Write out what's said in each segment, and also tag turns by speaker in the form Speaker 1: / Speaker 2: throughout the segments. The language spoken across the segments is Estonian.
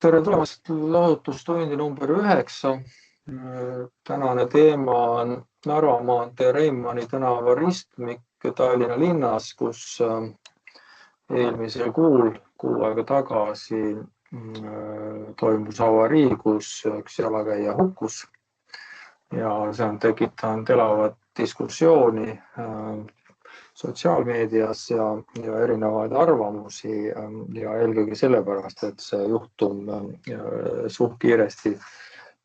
Speaker 1: Tere tulemast lahutustundi number 9. Tänane teema on Narva maantee Reimani tänava ristmik Tallinna linnas, kus eelmisel kuu aega tagasi toimus avarii, kus üks jalakäija hukkus ja see on tekitanud elavat diskussiooni sotsiaalmeedias ja erinevaid arvamusi ja eelkõige sellepärast, et see juhtum suht kiiresti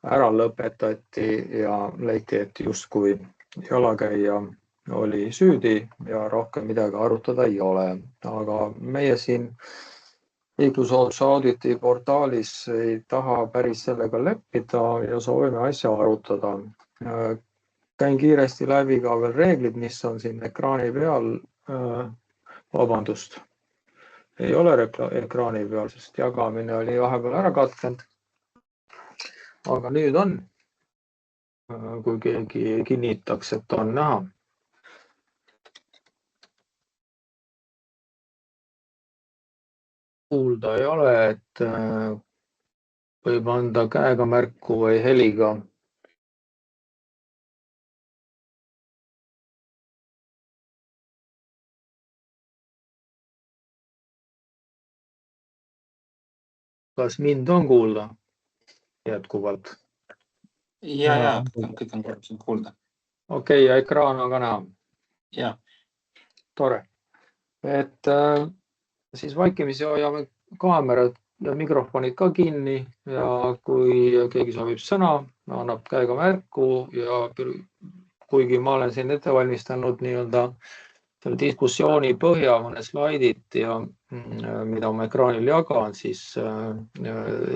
Speaker 1: ära lõpetati ja leiti, et justkui jalakäija oli süüdi ja rohkem midagi arutada ei ole. Aga meie siin liiklusohutuse auditi portaalis ei taha päris sellega leppida ja soovime asja arutada. Käin kiiresti läbi ka veel reeglid, mis on siin ekraani peal. Vabandust, ei ole ekraani peal, sest jagamine oli vahepeal ära katkenud. Aga nüüd on, kui keegi kinnitaks, et on näha. Kuulda ei ole, et võib anda käega märku või heliga. Kas mind on kuulda jätkuvalt?
Speaker 2: Ja, kõik on kuulda.
Speaker 1: Okei, ja ekraan on ka näha?
Speaker 2: Ja.
Speaker 1: Tore. Et siis vaikimisi hoiame kaamerad ja mikrofonid ka kinni ja kui keegi soovib sõna, annab käega märku ja kuigi ma olen siin ette valmistanud nii-öelda selle diskussiooni põhja mõne slaidit ja mida ma ekraanil jagan, siis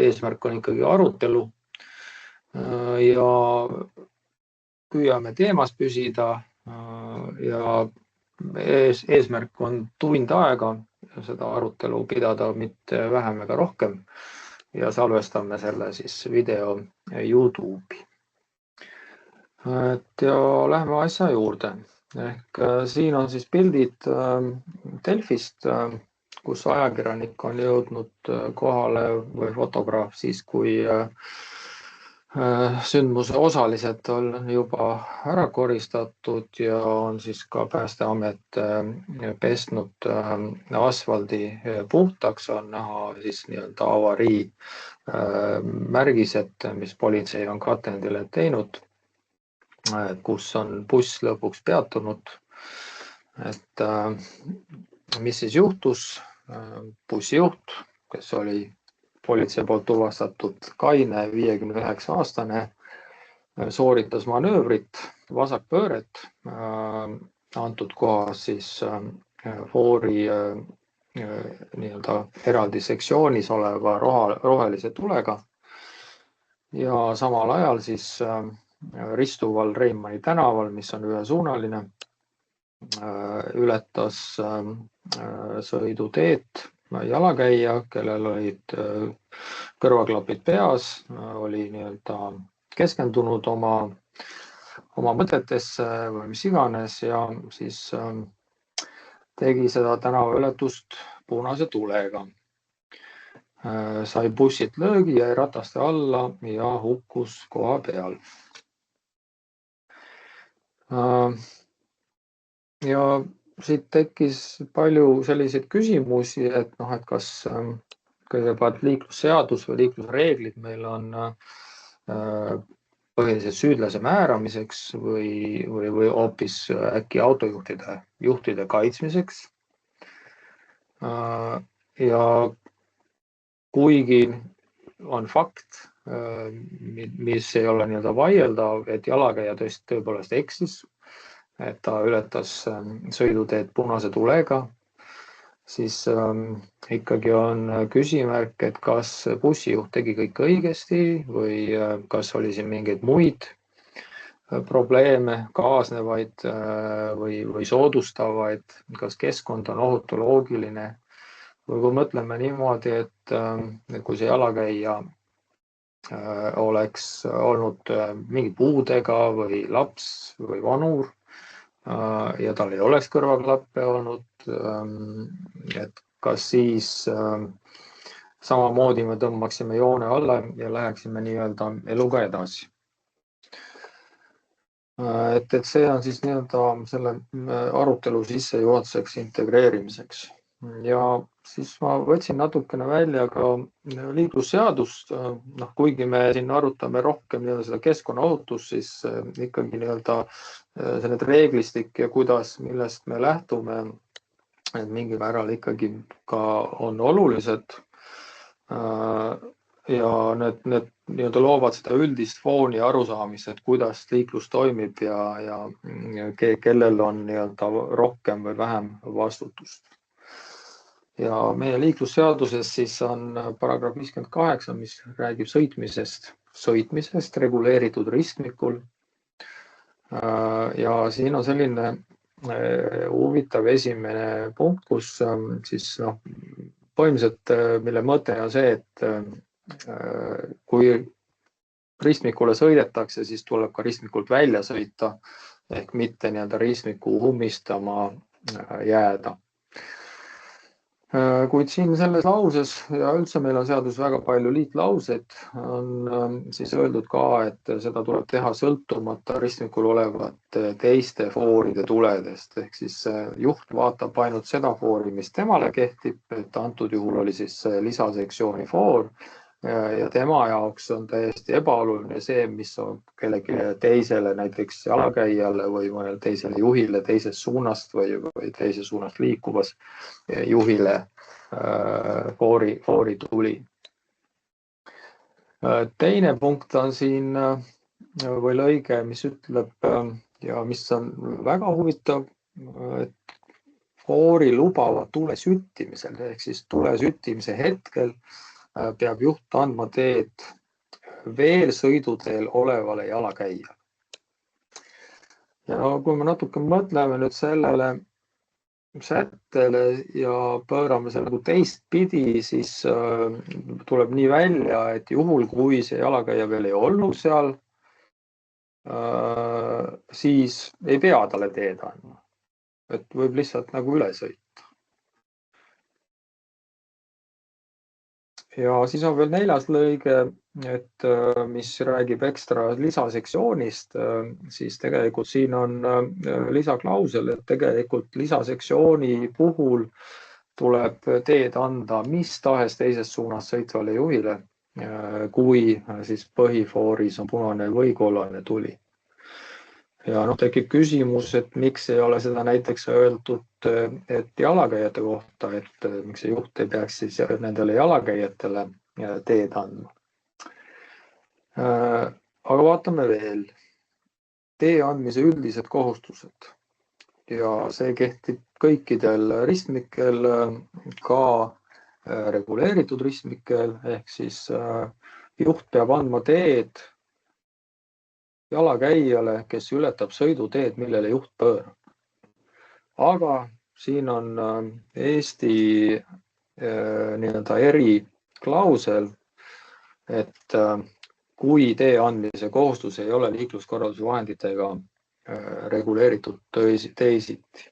Speaker 1: eesmärk on ikkagi arutelu ja püüame teemas püsida ja eesmärk on tund aega seda arutelu pidada, mitte vähem ega rohkem ja salvestame selle siis video YouTube'i. Ja lähme asja juurde. Ehk siin on siis pildid Delfist, kus ajakirjanik on jõudnud kohale või fotograaf siis, kui sündmuse osalised on juba ära koristatud ja on siis ka Päästeamet pesnud asfaldi puhtaks, on näha siis nii-öelda avarii märgised, mis politsei on katendile teinud, kus on buss lõpuks peatunud. Et mis siis juhtus? Bussijuht, kes oli politsei poolt tuvastatud kaine 59-aastane, sooritas manöövrit, vasakpööret, antud kohas siis foori nii-öelda eraldi sektsioonis oleva rohelise tulega ja samal ajal siis ristuval Reimani tänaval, mis on ühesuunaline, ületas sõiduteed jalakäija, kellel olid kõrvaklapid peas, oli nii-öelda keskendunud oma mõtetesse või mis iganes ja siis tegi seda tänavaületust punase tulega. Sai bussilt löögi, jäi rataste alla ja hukkus koha peal. Ja siit tekkis palju selliseid küsimusi, et kas kõigepealt liiklusseadus või liiklusreeglid meil on põhiliselt süüdlase määramiseks või hoopis äkki autojuhtide kaitsmiseks. Ja kuigi on fakt, mis ei ole nii-öelda vaieldav, et jalakäija tõepoolest eksis, et ta ületas sõiduteed punase tulega, siis ikkagi on küsimärk, et kas bussijuht tegi kõik õigesti või kas oli siin mingeid muid probleeme kaasnevaid või soodustavaid, kas keskkond on ohutu loogiline või kui mõtleme niimoodi, et kui see jalakäija oleks olnud mingi puudega või laps või vanur ja tal ei oleks kõrvaklappe olnud, et kas siis samamoodi me tõmbaksime joone alla ja läheksime nii-öelda eluga edasi. Et see on siis nii-öelda selle arutelu sissejuhatuseks integreerimiseks. Ja siis ma võtsin natukene välja ka liiklusseadust, kuigi me siin arutame rohkem seda keskkonnaohutust, siis ikkagi nii-öelda need reeglistik ja millest me lähtume, et mingil määral ikkagi ka on olulised ja need nii-öelda loovad seda üldist fooni arusaamist, et kuidas liiklus toimib ja kellel on nii-öelda rohkem või vähem vastutust. Ja meie liiklusseaduses siis on paragrahv 58, mis räägib sõitmisest reguleeritud ristmikul. Ja siin on selline huvitav esimene punkt, kus siis põhimõtteliselt mille mõte on see, et kui ristmikule sõidetakse, siis tuleb ka ristmikult välja sõita ehk mitte nii-öelda ristmiku ummistama jääda. Kuid siin selles lauses ja üldse meil on seadus väga palju liitlauseid, on siis öeldud ka, et seda tuleb teha sõltumata ristmikul olevate teiste fooride tuledest. Ehk siis juht vaatab ainult seda foori, mis temale kehtib, et antud juhul oli siis lisasektsiooni foor ja tema jaoks on täiesti ebaoluline see, mis on kellegi teisele, näiteks jalakäijale või mõnel teisele juhile teisest suunast või teisest suunast liikuvas juhile foori tuli. Teine punkt on siin või lõige, mis ütleb ja mis on väga huvitav, et foori lubava tule süttimisel ehk siis tule süttimise hetkel peab juht andma teed veel sõiduteel olevale jalakäijale. Ja kui me natuke mõtleme nüüd sellele sättele ja pöörame selle teistpidi, siis tuleb nii välja, et juhul kui see jalakäija veel ei olnud seal, siis ei pea talle teed andma. Et võib lihtsalt üle sõita. Ja siis on veel 4. lõige, et mis räägib ekstra lisasektsioonist, siis tegelikult siin on lisaklausel, et tegelikult lisasektsiooni puhul tuleb teed anda mis tahes teisest suunast sõitvale juhile, kui siis põhifooris on punane või kollane tuli. Ja tekib küsimus, et miks ei ole seda näiteks öeldud, et jalakäijate kohta, et miks see juht ei peaks siis nendele jalakäijatele teed andma. Aga vaatame veel. Tee andmise üldised kohustused. Ja see kehtib kõikidel ristmikel, ka reguleeritud ristmikel, ehk siis juht peab andma teed jalakäijale, kes ületab sõiduteed, millele juht pöörab. Aga siin on Eesti nii-öelda eriklausel, et kui tee andmise kohustus ei ole liikluskorraldusvahenditega reguleeritud teisiti.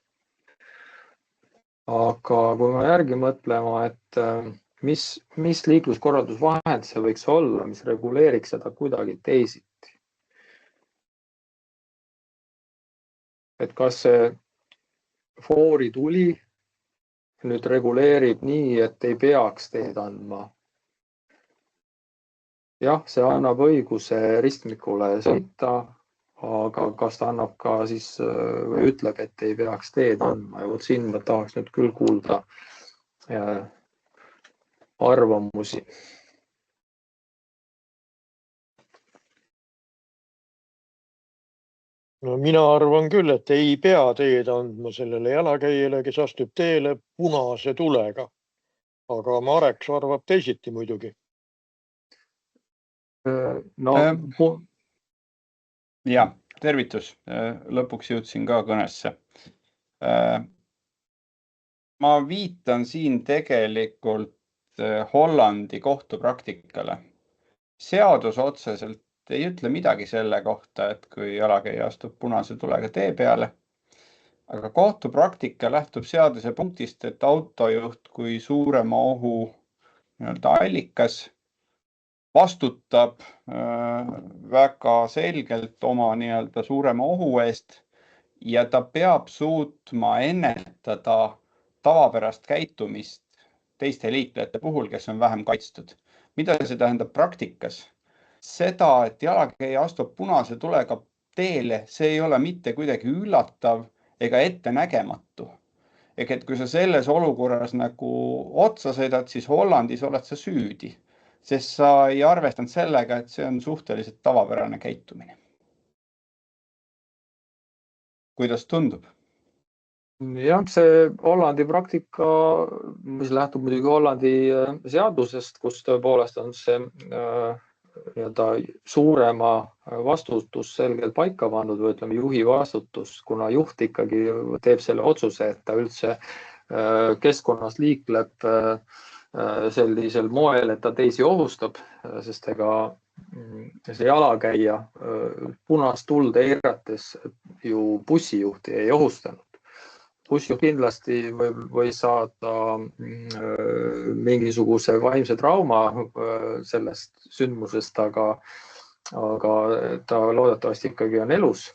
Speaker 1: Aga kui me järgi mõtlema, et mis liikluskorraldusvahend see võiks olla, mis reguleeriks seda kuidagi teisiti. Et kas see foori tuli nüüd reguleerib nii, et ei peaks teed andma. Jah, see annab õiguse ristmikule sõita, aga kas ta annab ka siis või ütleb, et ei peaks teed andma. Ja siin ma tahaks nüüd küll kuulda arvamusi.
Speaker 3: No mina arvan küll, et ei pea teed andma sellele jalakäijale, kes astub teele punase tulega. Aga Marek arvab teisiti muidugi.
Speaker 4: Ja, tervitus. Lõpuks jõudsin ka kõnesse. Ma viitan siin tegelikult Hollandi kohtupraktikale. Seadus otseselt ei ütle midagi selle kohta, et kui jalakäija astub punase tulega tee peale. Aga kohtupraktika lähtub seaduse punktist, et autojuht kui suurema ohu nii-öelda allikas, vastutab väga selgelt oma nii-öelda suurema ohu eest ja ta peab suutma ennetada tavapärast käitumist teiste liiklejate puhul, kes on vähem kaitstud. Mida see tähendab praktikas? Seda, et jalakäija astub punase tulega teele, see ei ole mitte kuidagi üllatav ega ettenägematu. Ehk et kui sa selles olukorras nagu otsa sõidad, siis Hollandis oled sa süüdi, sest sa ei arvestanud sellega, et see on suhteliselt tavapärane käitumine. Kuidas tundub?
Speaker 1: Jah, see Hollandi praktika, mis lähtub muidugi Hollandi seadusest, kus tõepoolest on see suurema vastutus selgelt paika pandud või ütleme juhi vastutus, kuna juht ikkagi teeb selle otsuse, et ta üldse keskkonnas liikleb sellisel moel, et ta teisi ohustab, sest ega see jalakäija punast tuld eirates ju bussijuhti ei ohustanud. Bussijuht kindlasti või saada mingisuguse vaimse trauma sellest sündmusest, aga ta loodetavasti ikkagi on elus.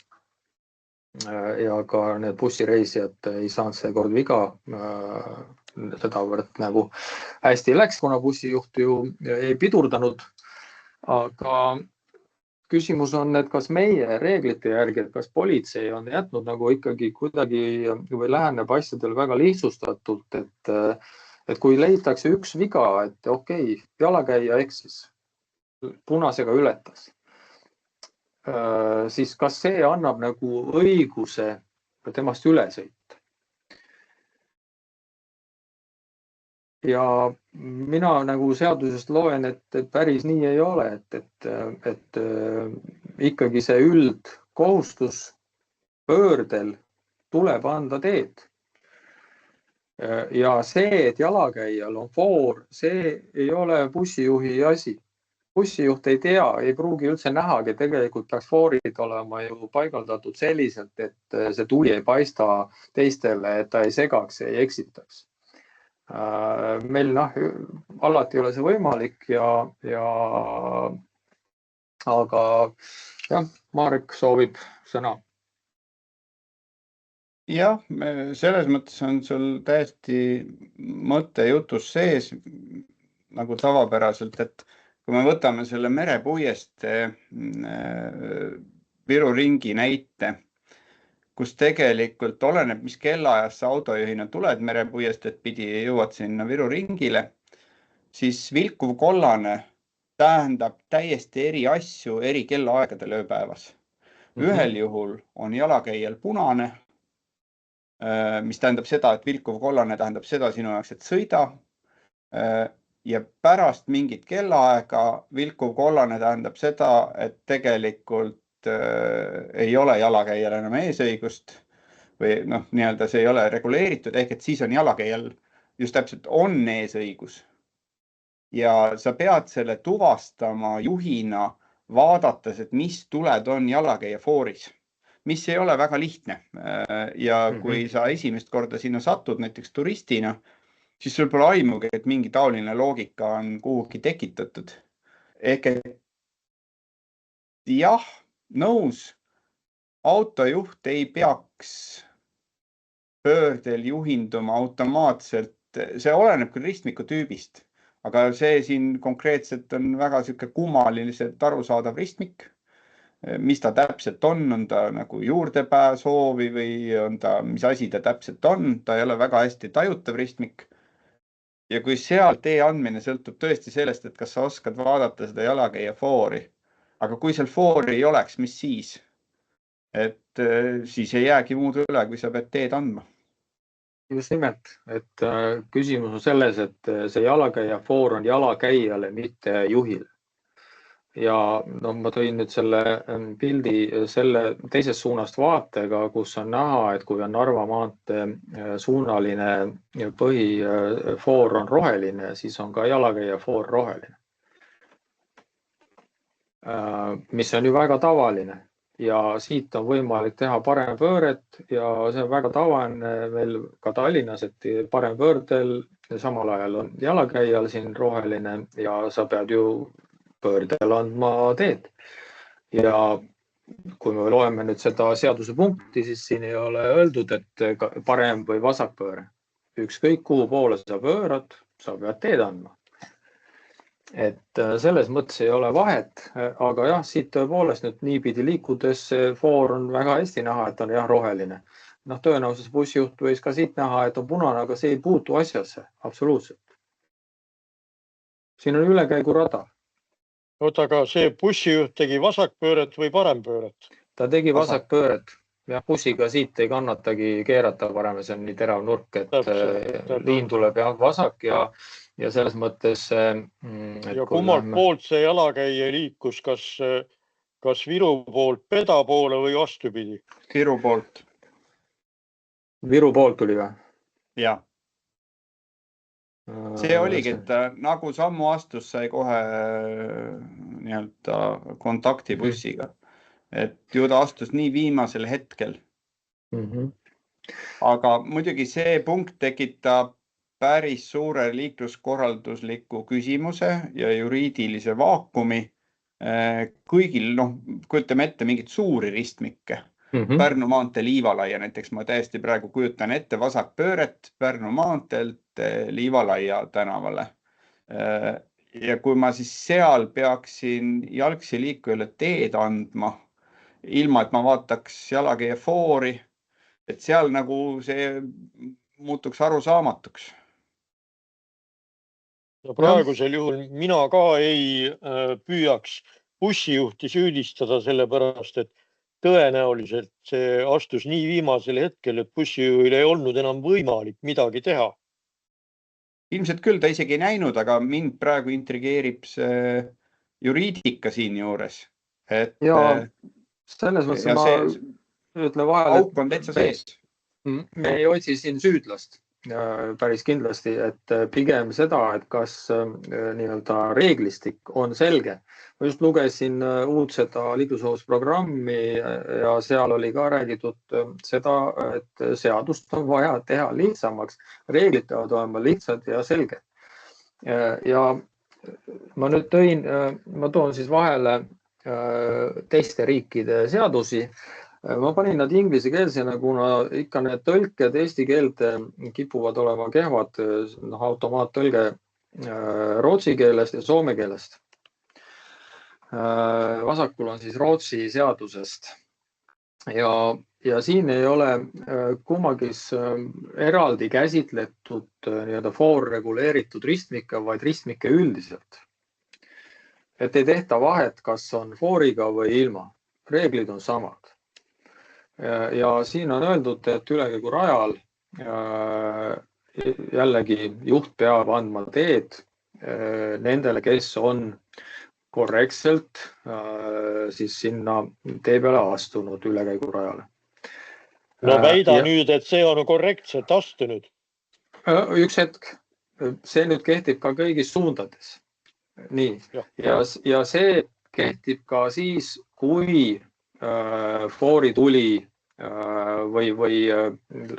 Speaker 1: Ja ka need bussireisijad ei saanud seekord viga. Sedavõrd nagu hästi läks, kuna bussijuht ju ei pidurdanud. Aga küsimus on, et kas meie reeglite järgi, et kas politsei on jätnud nagu ikkagi kuidagi või läheneb asjadel väga lihtsustatult, et kui leitakse üks viga, et okei, jalakäija eksis, punasega ületas, siis kas see annab nagu õiguse temast üle sõita? Ja mina nagu seadusest loen, et päris nii ei ole, et ikkagi see üldkohustus pöördel tuleb anda teed. Ja see, et jalakäijal on foor, see ei ole bussijuhi asi. Bussijuht ei tea, ei pruugi üldse nähagi, tegelikult peaks foorid olema ju paigaldatud selliselt, et see tuli ei paista teistele, et ta ei segaks, ei eksitaks. Meil alati ei ole see võimalik aga jah, Marek soovib sõna.
Speaker 4: Jah, selles mõttes on sul täiesti mõte jutus sees nagu tavapäraselt, et kui me võtame selle merepuieste Viru ringi näite, kus tegelikult oleneb, mis kellaajast sa autojuhina tuled merepuiestet pidi ja jõuad sinna Viru ringile, siis vilkuv kollane tähendab täiesti eri asju eri kellaaegadel ööpäevas. Ühel juhul on jalakäijal punane, mis tähendab seda, et vilkuv kollane tähendab seda sinu jaoks, et sõida. Ja pärast mingit kellaaega vilkuv kollane tähendab seda, et tegelikult ei ole jalakäijal enam eesõigust või nii-öelda see ei ole reguleeritud, ehk et siis on jalakäijal just täpselt on eesõigus. Ja sa pead selle tuvastama juhina, vaadates, et mis tuled on jalakäija fooris, mis ei ole väga lihtne. Ja kui sa esimest korda sinna satud näiteks turistina, siis sul pole aimugi, et mingi taoline loogika on kuhugi tekitatud. Ehk et jah, nõus, autojuht ei peaks pöördel juhinduma automaatselt, see oleneb küll ristmiku tüübist, aga see siin konkreetselt on väga kummaliselt arusaadav ristmik, mis ta täpselt on ta nagu juurdepääshoovi või on ta, mis asi ta täpselt on, ta ei ole väga hästi tajutav ristmik. Ja kui seal tee andmine sõltub tõesti sellest, et kas sa oskad vaadata seda jalakäija foori, aga kui seal foori ei oleks, mis siis? Et siis ei jäägi muud üle, kui sa pead teed andma.
Speaker 1: Just nimelt, et küsimus on selles, et see jalakäija foor on jalakäijale, mitte juhile. Ja ma tõin nüüd selle pildi selle teisest suunast vaatega, kus on näha, et kui on Narva maantee suunaline põhifoor on roheline, siis on ka jalakäija foor roheline. Mis on ju väga tavaline. ja siit on võimalik teha parempööret ja see on väga tavaline meil ka Tallinnas, et parempöördel samal ajal on jalakäijal siin roheline ja sa pead ju pöördel andma teed. Ja kui me loeme nüüd seda seaduse punkti, siis siin ei ole öeldud, et parem või vasakpööre. Ükskõik kuhu poole sa pöörad, sa pead teed andma. Et selles mõttes ei ole vahet, aga jah, siit tõepoolest nüüd niipidi liikudes see foor on väga hästi näha, et on jah roheline. Noh, tõenäoliselt bussijuht võis ka siit näha, et on punane, aga see ei puutu asjasse absoluutselt. Siin on ülekäigurada.
Speaker 3: Oota, aga see bussijuht tegi vasakpööret või parempööret?
Speaker 1: Ta tegi vasakpööret. Ja bussiga siit ei kannatagi keerata parem, see on nii terav nurk, et liin tuleb jah vasak ja selles mõttes...
Speaker 3: Ja kummalt poolt see jalakäija liikus, kas Viru poolt Peda poole või vastupidi?
Speaker 4: Viru poolt.
Speaker 1: Viru poolt tuli või?
Speaker 4: Jah. See oligi, et nagu sammu astus sai kohe kontakti bussiga. Et ju ta astus nii viimasel hetkel. Aga muidugi see punkt tekitab päris suure liikluskorraldusliku küsimuse ja juriidilise vaakumi kõigil, kujutame ette mingit suuri ristmikke. Pärnu maantee Liivalaia näiteks ma täiesti praegu kujutan ette vasakpööret Pärnu maanteelt Liivalaia tänavale. Ja kui ma siis seal peaksin jalgsi liikujale teed andma, ilma et ma vaataks jalakäija foori, et seal nagu see muutuks arusaamatuks.
Speaker 3: Praegusel juhul mina ka ei püüaks bussijuhti süüdistada sellepärast, et tõenäoliselt see astus nii viimasel hetkel, et bussijuhil ei olnud enam võimalik midagi teha.
Speaker 4: Ilmselt küll ta isegi ei näinud, aga mind praegu intrigeerib see juriidika siin juures.
Speaker 1: Ja selles mõttes ma ütlen vahel,
Speaker 4: auk on täitsa sees.
Speaker 1: Me ei otsi siin süüdlast päris kindlasti, et pigem seda, et kas nii-öelda reeglistik on selge. Ma just lugesin uut seda liiklusohutusprogrammi ja seal oli ka räägitud seda, et seadust on vaja teha lihtsamaks. Reeglid peavad olema lihtsad ja selged. Ja ma nüüd toon siis vahele teiste riikide seadusi. Ma panin nad inglisekeelsena, kuna ikka need tõlked eesti keelde kipuvad olema kehvad, automaattõlge rootsi keelest ja soome keelest. Vasakul on siis Rootsi seadusest. Ja siin ei ole kummagis eraldi käsitletud nii-öelda foorreguleeritud ristmikke, vaid ristmikke üldiselt. Et ei tehta vahet, kas on fooriga või ilma. Reeglid on samad. Ja siin on öeldud, et ülekäigurajal jällegi juht peab andma teed nendele, kes on korrektselt siis sinna tee peale astunud ülekäigurajale.
Speaker 3: No väida nüüd, et see on korrektselt astunud.
Speaker 1: Üks hetk. See nüüd kehtib ka kõigis suundades. Nii. Ja see kehtib ka siis, kui foori tuli või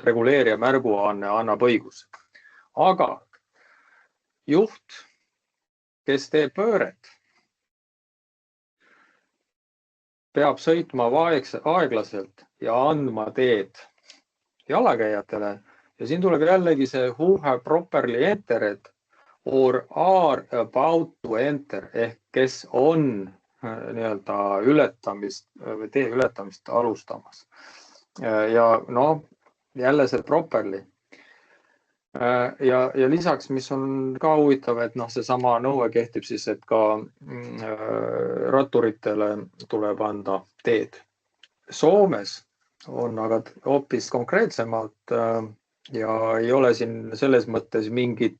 Speaker 1: reguleerija märguanne annab õigus. Aga juht, kes teeb pööret, peab sõitma aeglaselt ja andma teed jalakäijatele. Ja siin tuleb jällegi see who have properly entered or are about to enter ehk kes on nii-öelda ületamist või tee ületamist alustamas. Ja jälle see properly. Ja lisaks, mis on ka huvitav, et see sama nõue kehtib siis, et ka ratturitele tuleb anda teed. Soomes on aga hoopis konkreetsemalt ja ei ole siin selles mõttes mingit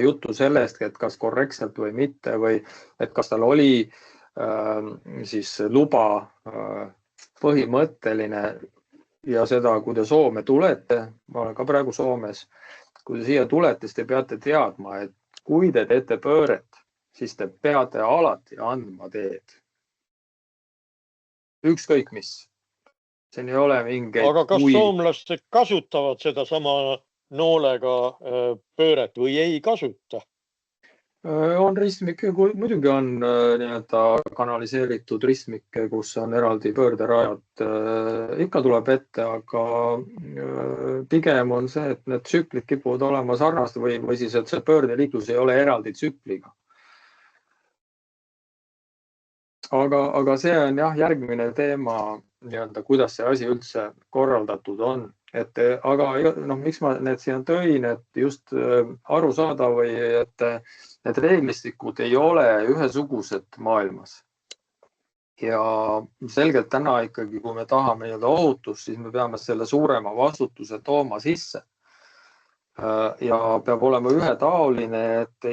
Speaker 1: juttu sellest, et kas korrektselt või mitte või et kas tal oli siis luba põhimõtteline ja seda, kui te Soome tulete, ma olen ka praegu Soomes, kui te siia tulete, siis te peate teadma, et kui te teete pööret, siis te peate alati andma teed. ükskõik mis. Siin ei ole mingeid...
Speaker 3: Aga kas soomlased kasutavad seda sama noolega pööret või ei kasuta?
Speaker 1: On ristmikke, muidugi on nii-öelda kanaliseeritud ristmikke, kus on eraldi pöörderajad. Ikka tuleb ette, aga pigem on see, et need tsüklid kipuvad olema sarnast või siis, et see pöördeliiklus ei ole eraldi tsükliga. Aga see on jah, järgmine teema, nii-öelda, kuidas see asi üldse korraldatud on. Aga miks ma need siin tõin, et just aru saada või et need reeglistikud ei ole ühesugused maailmas. Ja selgelt täna ikkagi, kui me tahame ohutust, siis me peame selle suurema vastutuse tooma sisse. Ja peab olema ühetaoline, et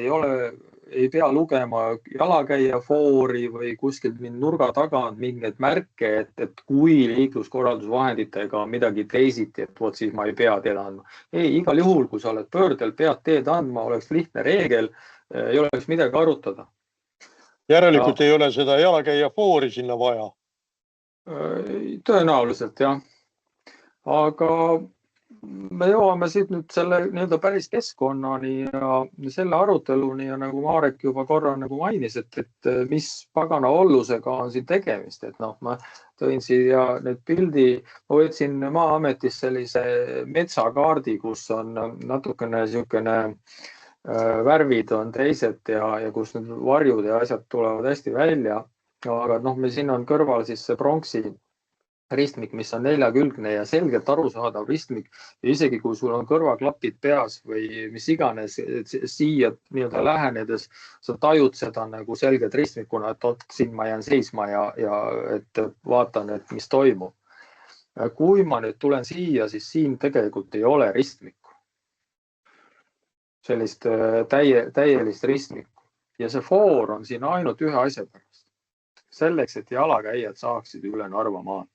Speaker 1: ei pea lugema jalakäija foori või kuskilt nurga taga on mingeid märke, et kui liikluskorraldusvahenditega on midagi teisiti, et vot siis ma ei pea teed andma. Ei, igal juhul, kui sa oled pöördel, pead teed andma, oleks lihtne reegel, ei oleks midagi arutada.
Speaker 3: Järelikult ei ole seda jalakäija foori sinna vaja?
Speaker 1: Tõenäoliselt, jah. Aga me jõuame siit nüüd selle nii-öelda päris keskkonnani ja selle aruteluni ja nagu Marek juba korra nagu mainis, et mis pagana ollusega on siin tegemist. Et ma tõin siia nüüd pildi, ma võtsin Maa-ametis sellise metsakaardi, kus on natukene niisugune värvid on teised ja kus need varjud ja asjad tulevad hästi välja. Aga me siin on kõrval siis see pronksi ristmik, mis on 4-külgne ja selgelt arusaadav ristmik. Ja isegi kui sul on kõrvaklapid peas või mis iganes siia nii-öelda lähenedes, sa tajud seda nagu selgelt ristmikuna, et siin ma jään seisma ja et vaatan, et mis toimub. Kui ma nüüd tulen siia, siis siin tegelikult ei ole ristmikku. Sellist täielist ristmikku. Ja see foor on siin ainult ühe asja pärast. Selleks, et jalakäijad saaksid üle Narva maad.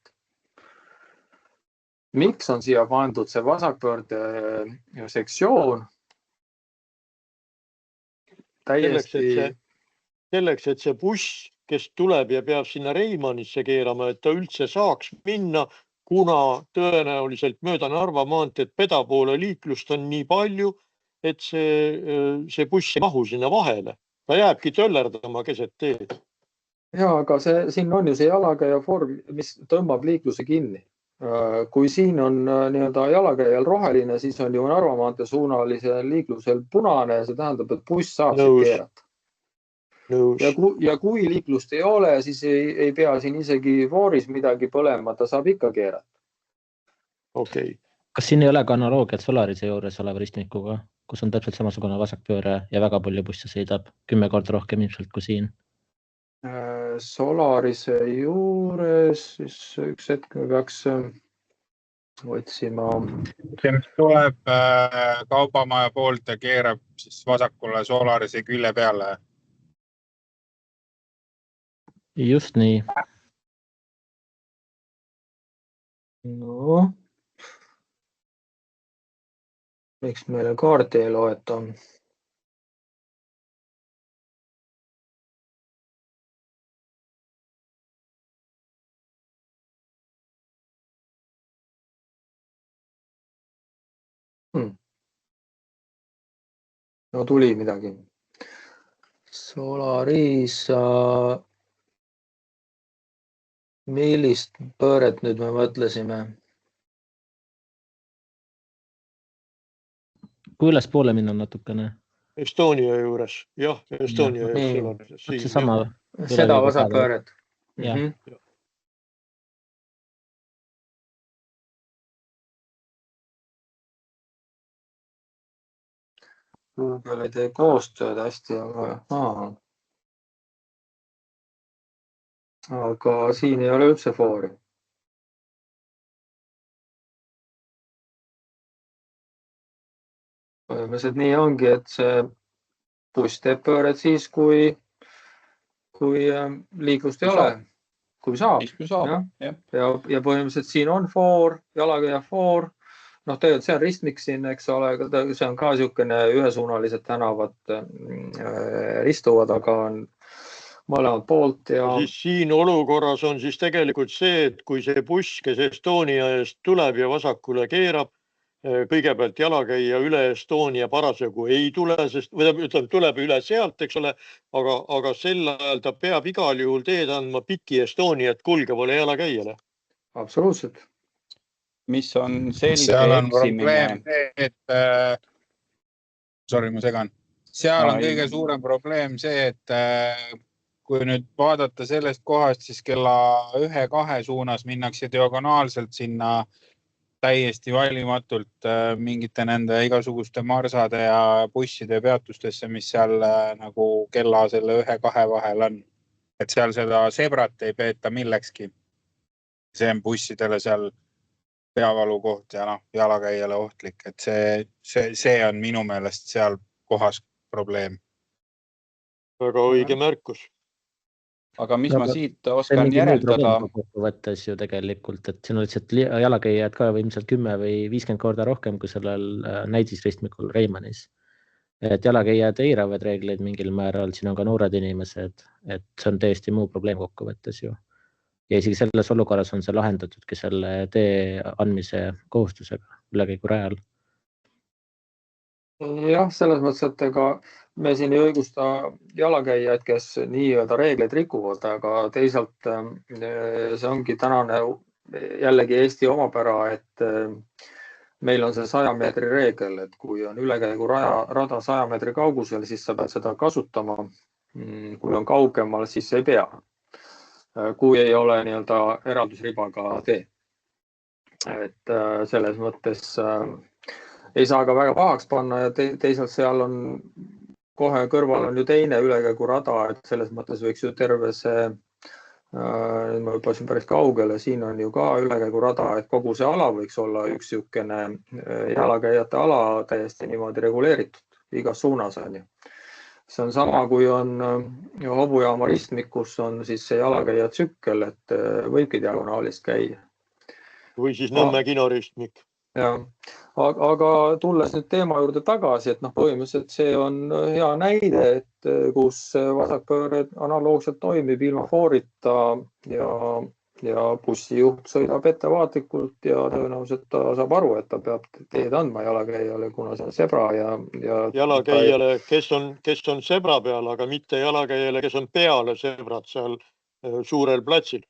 Speaker 1: Miks on siia pandud see vasakpöörde sektsioon?
Speaker 3: Selleks, et see buss, kes tuleb ja peab sinna Reimanisse keerama, et ta üldse saaks minna, kuna tõenäoliselt mööda Narva maanteed peda poole liiklust on nii palju, et see buss ei mahu sinna vahele. Ta jääbki töllerdama keset teed.
Speaker 1: Ja, aga siin on ju see jalakäija form, mis tõmbab liikluse kinni. Kui siin on nii-öelda jalakäijal roheline, siis on ju Narva maantee suunalisel liiklusel punane, see tähendab, et buss saab keerata. Ja kui liiklust ei ole, siis ei pea siin isegi fooris midagi põlema, ta saab ikka keerata.
Speaker 3: Okay.
Speaker 5: Kas siin ei ole ka analoogiat Solarise juures oleva ristmikuga, kus on täpselt samasugune vasakpööre ja väga palju busse sõidab, 10 korda rohkem ilmselt kui siin?
Speaker 1: Solarise juures, siis üks hetk me peaks otsima.
Speaker 6: See, mis tuleb kaubamaja poolt ja keerab siis vasakule Solarise külje peale.
Speaker 5: Just nii.
Speaker 1: No. Miks meile kaardi ei loeta? No tuli midagi. Solaris, millist pööret nüüd me mõtlesime?
Speaker 5: Kui üles poole minna natukene?
Speaker 3: Estonia juures, jah, Estonia juures.
Speaker 5: See sama.
Speaker 1: Seda vasakpööret.
Speaker 5: Jah.
Speaker 1: Google ei tee koostööd hästi, aga siin ei ole üldse foori. Põhimõtteliselt nii ongi, et see buss teeb pööret siis, kui liiklust ei ole. Kui saab. Ja põhimõtteliselt siin on foor, jalakäija foor. Tegelikult see on ristmik siin, eks ole, see on ka niisugune ühesuunalised tänavad ristuvad, aga on mõlemalt poolt ja
Speaker 3: siis siin olukorras on siis tegelikult see, et kui see buss, kes Estonia eest tuleb ja vasakule keerab, kõigepealt jalakäija üle Estonia parasjagu ei tule, sest tuleb üle sealt, eks ole, aga sel ajal ta peab igal juhul teed andma piki Estoniat kulgevale jalakäijale.
Speaker 1: absoluutselt.
Speaker 4: mis on selge
Speaker 6: seal on
Speaker 4: eksimine.
Speaker 6: probleem see, et sorry, ma segan. Seal on kõige suurem probleem see, et kui nüüd vaadata sellest kohast, siis kella 1-2 suunas minnakse diagonaalselt sinna täiesti valimatult mingite nende igasuguste marsade ja busside peatustesse, mis seal nagu kella selle 1-2 vahel on. Et seal seda sebrat ei peeta millekski. See on bussidele seal peavalu koht ja jalakäijale ohtlik. Et see on minu meelest seal kohas probleem.
Speaker 3: Väga õige märkus.
Speaker 4: Aga mis ma siit oskan järeldada?
Speaker 5: Võttes ju tegelikult, et siin on lihtsalt jalakäijad ka võimsalt 10 või 50 korda rohkem kui sellel näidisristmikul Reimannis. Et jalakäijad eiravad reegleid mingil määral, siin on ka noored inimesed, et see on täiesti muu probleem kokkuvõttes ju. Ja isegi selles olukorras on see lahendatudki selle tee andmise kohustusega ülekäigu rajal.
Speaker 1: Jah, selles mõttes, et ega me siin ei õigusta jalakäijaid, kes nii-öelda reegleid rikuvad, aga teisalt see ongi tänane jällegi Eesti omapära, et meil on see 100 meetri reegel, et kui on ülekäigu rada 100 meetri kaugusel, siis sa pead seda kasutama. Kui on kaugemal, siis ei pea. Kui ei ole nii-öelda eraldusribaga tee. Et selles mõttes ei saa ka väga pahaks panna ja teisalt seal on kohe kõrval on ju teine ülekäigu rada, et selles mõttes võiks ju terve see, ma hüppasin päris kaugele, siin on ju ka ülekäigu rada, et kogu see ala võiks olla üks niisugune jalakäijate ala täiesti niimoodi reguleeritud igas suunas on ju. See on sama, kui on hobujaama ristmik, kus on siis see jalakäija tsükkel, et võibki diagonaalist käia.
Speaker 3: Või siis Nõmme kinoristmik.
Speaker 1: Ja, aga tulles nüüd teema juurde tagasi, et põhimõtteliselt see on hea näide, et kus vasakpööre analoogselt toimib ilma foorita ja bussijuht sõidab ettevaatlikult ja tõenäoliselt ta saab aru, et ta peab teed andma jalakäijale, kuna see on sebra ja
Speaker 3: jalakäijale, kes on sebra peal, aga mitte jalakäijale, kes on peale sebrat seal suurel platsil.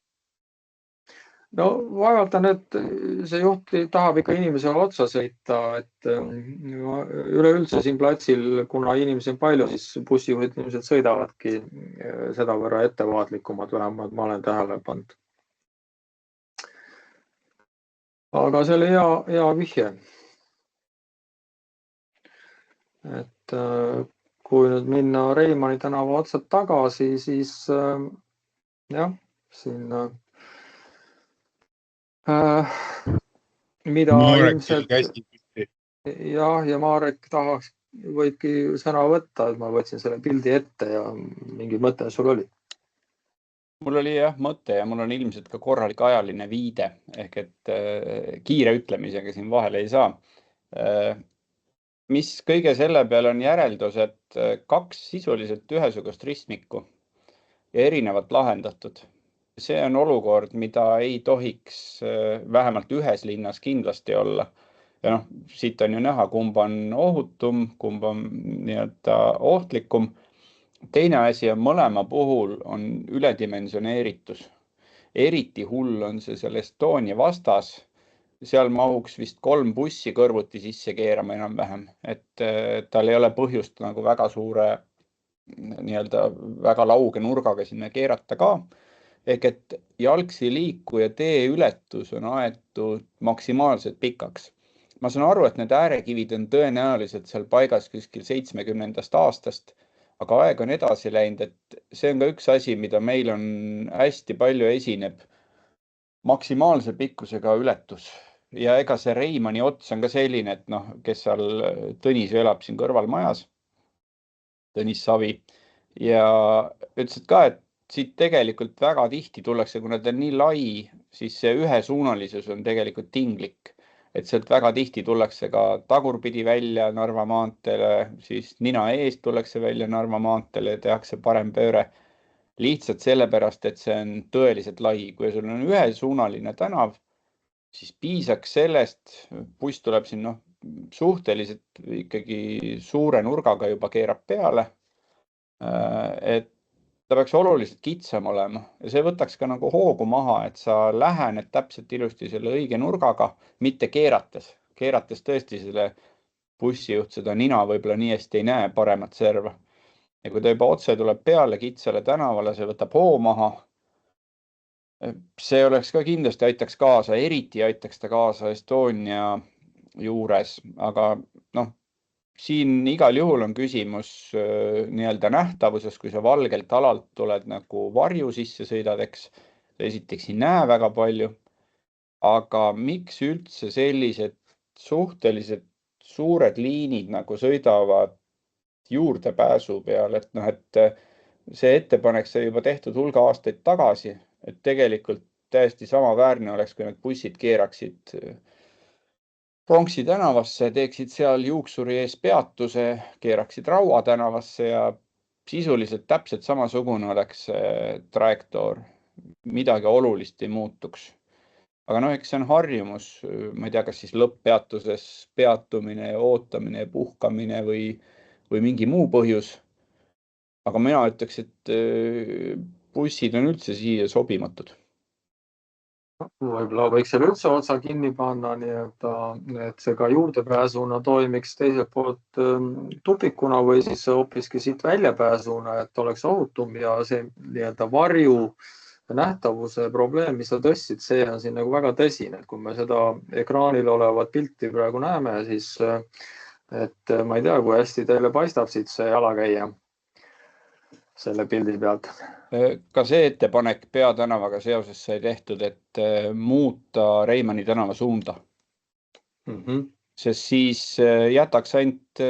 Speaker 1: No vaevalt on, et see juht tahab ikka inimesele otsa sõita, et üleüldse siin platsil, kuna inimesi on palju, siis bussijuhid inimesed sõidavadki seda võrra ettevaatlikumad, vähemalt ma olen tähele pannud. Aga see oli hea vihje. Et kui nüüd minna Reimanni tänava otsad tagasi, siis jah, siin mida ilmselt ja Marek võibki sõna võtta, et ma võtsin selle pildi ette ja mingi mõte sul oli?
Speaker 4: Mul oli jah mõte ja mul on ilmselt ka korralik ajaline viide, ehk et kiire ütlemisega siin vahele ei saa. Mis kõige selle peale on järeldus, et 2 sisuliselt ühesugust ristmikku ja erinevat lahendatud. See on olukord, mida ei tohiks vähemalt ühes linnas kindlasti olla. Ja siit on ju näha, kumb on ohutum, kumb on nii-öelda ohtlikum. Teine asi on mõlema puhul on üledimensioneeritus. Eriti hull on see seal Estonia vastas. Seal mahuks vist 3 bussi kõrvuti sisse keerama enam-vähem. Et tal ei ole põhjust nagu väga suure, nii-öelda väga lauge nurgaga sinna keerata ka. Ehk et jalgsi liikuja tee ületus on aetud maksimaalselt pikaks. Ma saan aru, et need äärekivid on tõenäoliselt seal paigas kuskil 70. aastast, aga aeg on edasi läinud, et see on ka üks asi, mida meil on hästi palju esineb. Maksimaalse pikkusega ületus. Ja ega see Reimanni ots on ka selline, et kes seal Tõnis elab siin kõrvalmajas, Tõnis Savi, ja ütlesid ka, et siit tegelikult väga tihti tullakse, kuna ta on nii lai, siis see ühesuunalisus on tegelikult tinglik. Et sealt väga tihti tullakse ka tagurpidi välja Narva maanteele, siis nina eest tullakse välja Narva maanteele ja tehakse parem pööre. lihtsalt sellepärast, et see on tõeliselt lai. Kui sul on ühesuunaline tänav, siis piisaks sellest, buss tuleb siin suhteliselt ikkagi suure nurgaga juba keerab peale, et ta peaks oluliselt kitsam olema ja see võtaks ka nagu hoogu maha, et sa lähened täpselt ilusti selle õige nurgaga, mitte keerates. Keerates tõesti selle bussijuht seda nina võib-olla nii hästi ei näe paremat serva. Ja kui ta juba otse tuleb peale kitsale tänavale, see võtab hoo maha. See oleks ka kindlasti aitaks kaasa, eriti aitaks ta kaasa Estonia juures, aga siin igal juhul on küsimus nii-öelda nähtavuses, kui sa valgelt alalt tuled nagu varju sisse sõidad, eks esiteks ei näe väga palju, aga miks üldse sellised suhteliselt suured liinid nagu sõidavad juurdepääsu peal, et see ettepanek sai juba tehtud hulga aastaid tagasi, et tegelikult täiesti sama väärne oleks, kui need bussid keeraksid Pronksi tänavasse, teeksid seal Juuksuri ees peatuse, keeraksid Raua tänavasse ja sisuliselt täpselt samasugune oleks trajektoor. Midagi olulist ei muutuks. Aga eks see on harjumus, ma ei tea, kas siis lõpppeatuses peatumine, ootamine, puhkamine või mingi muu põhjus. Aga mina ütleks, et bussid on üldse siia sobimatud.
Speaker 1: Võib-olla võiks selle üldse otsa kinni panna, et see ka juurdepääsuna toimiks teiselt poolt tupikuna või siis hoopiski siit väljapääsuna, et oleks ohutum ja see nii-öelda varju nähtavuse probleem, mis sa tõstsid, see on siin nagu väga tõsine. Kui me seda ekraanil olevat pilti praegu näeme, siis et ma ei tea, kui hästi teile paistab siit see jalakäija selle pildi pealt.
Speaker 4: Ka see ettepanek peatänavaga seoses sai tehtud, et muuta Reimanni tänava suunda. Sest siis jätaks ainult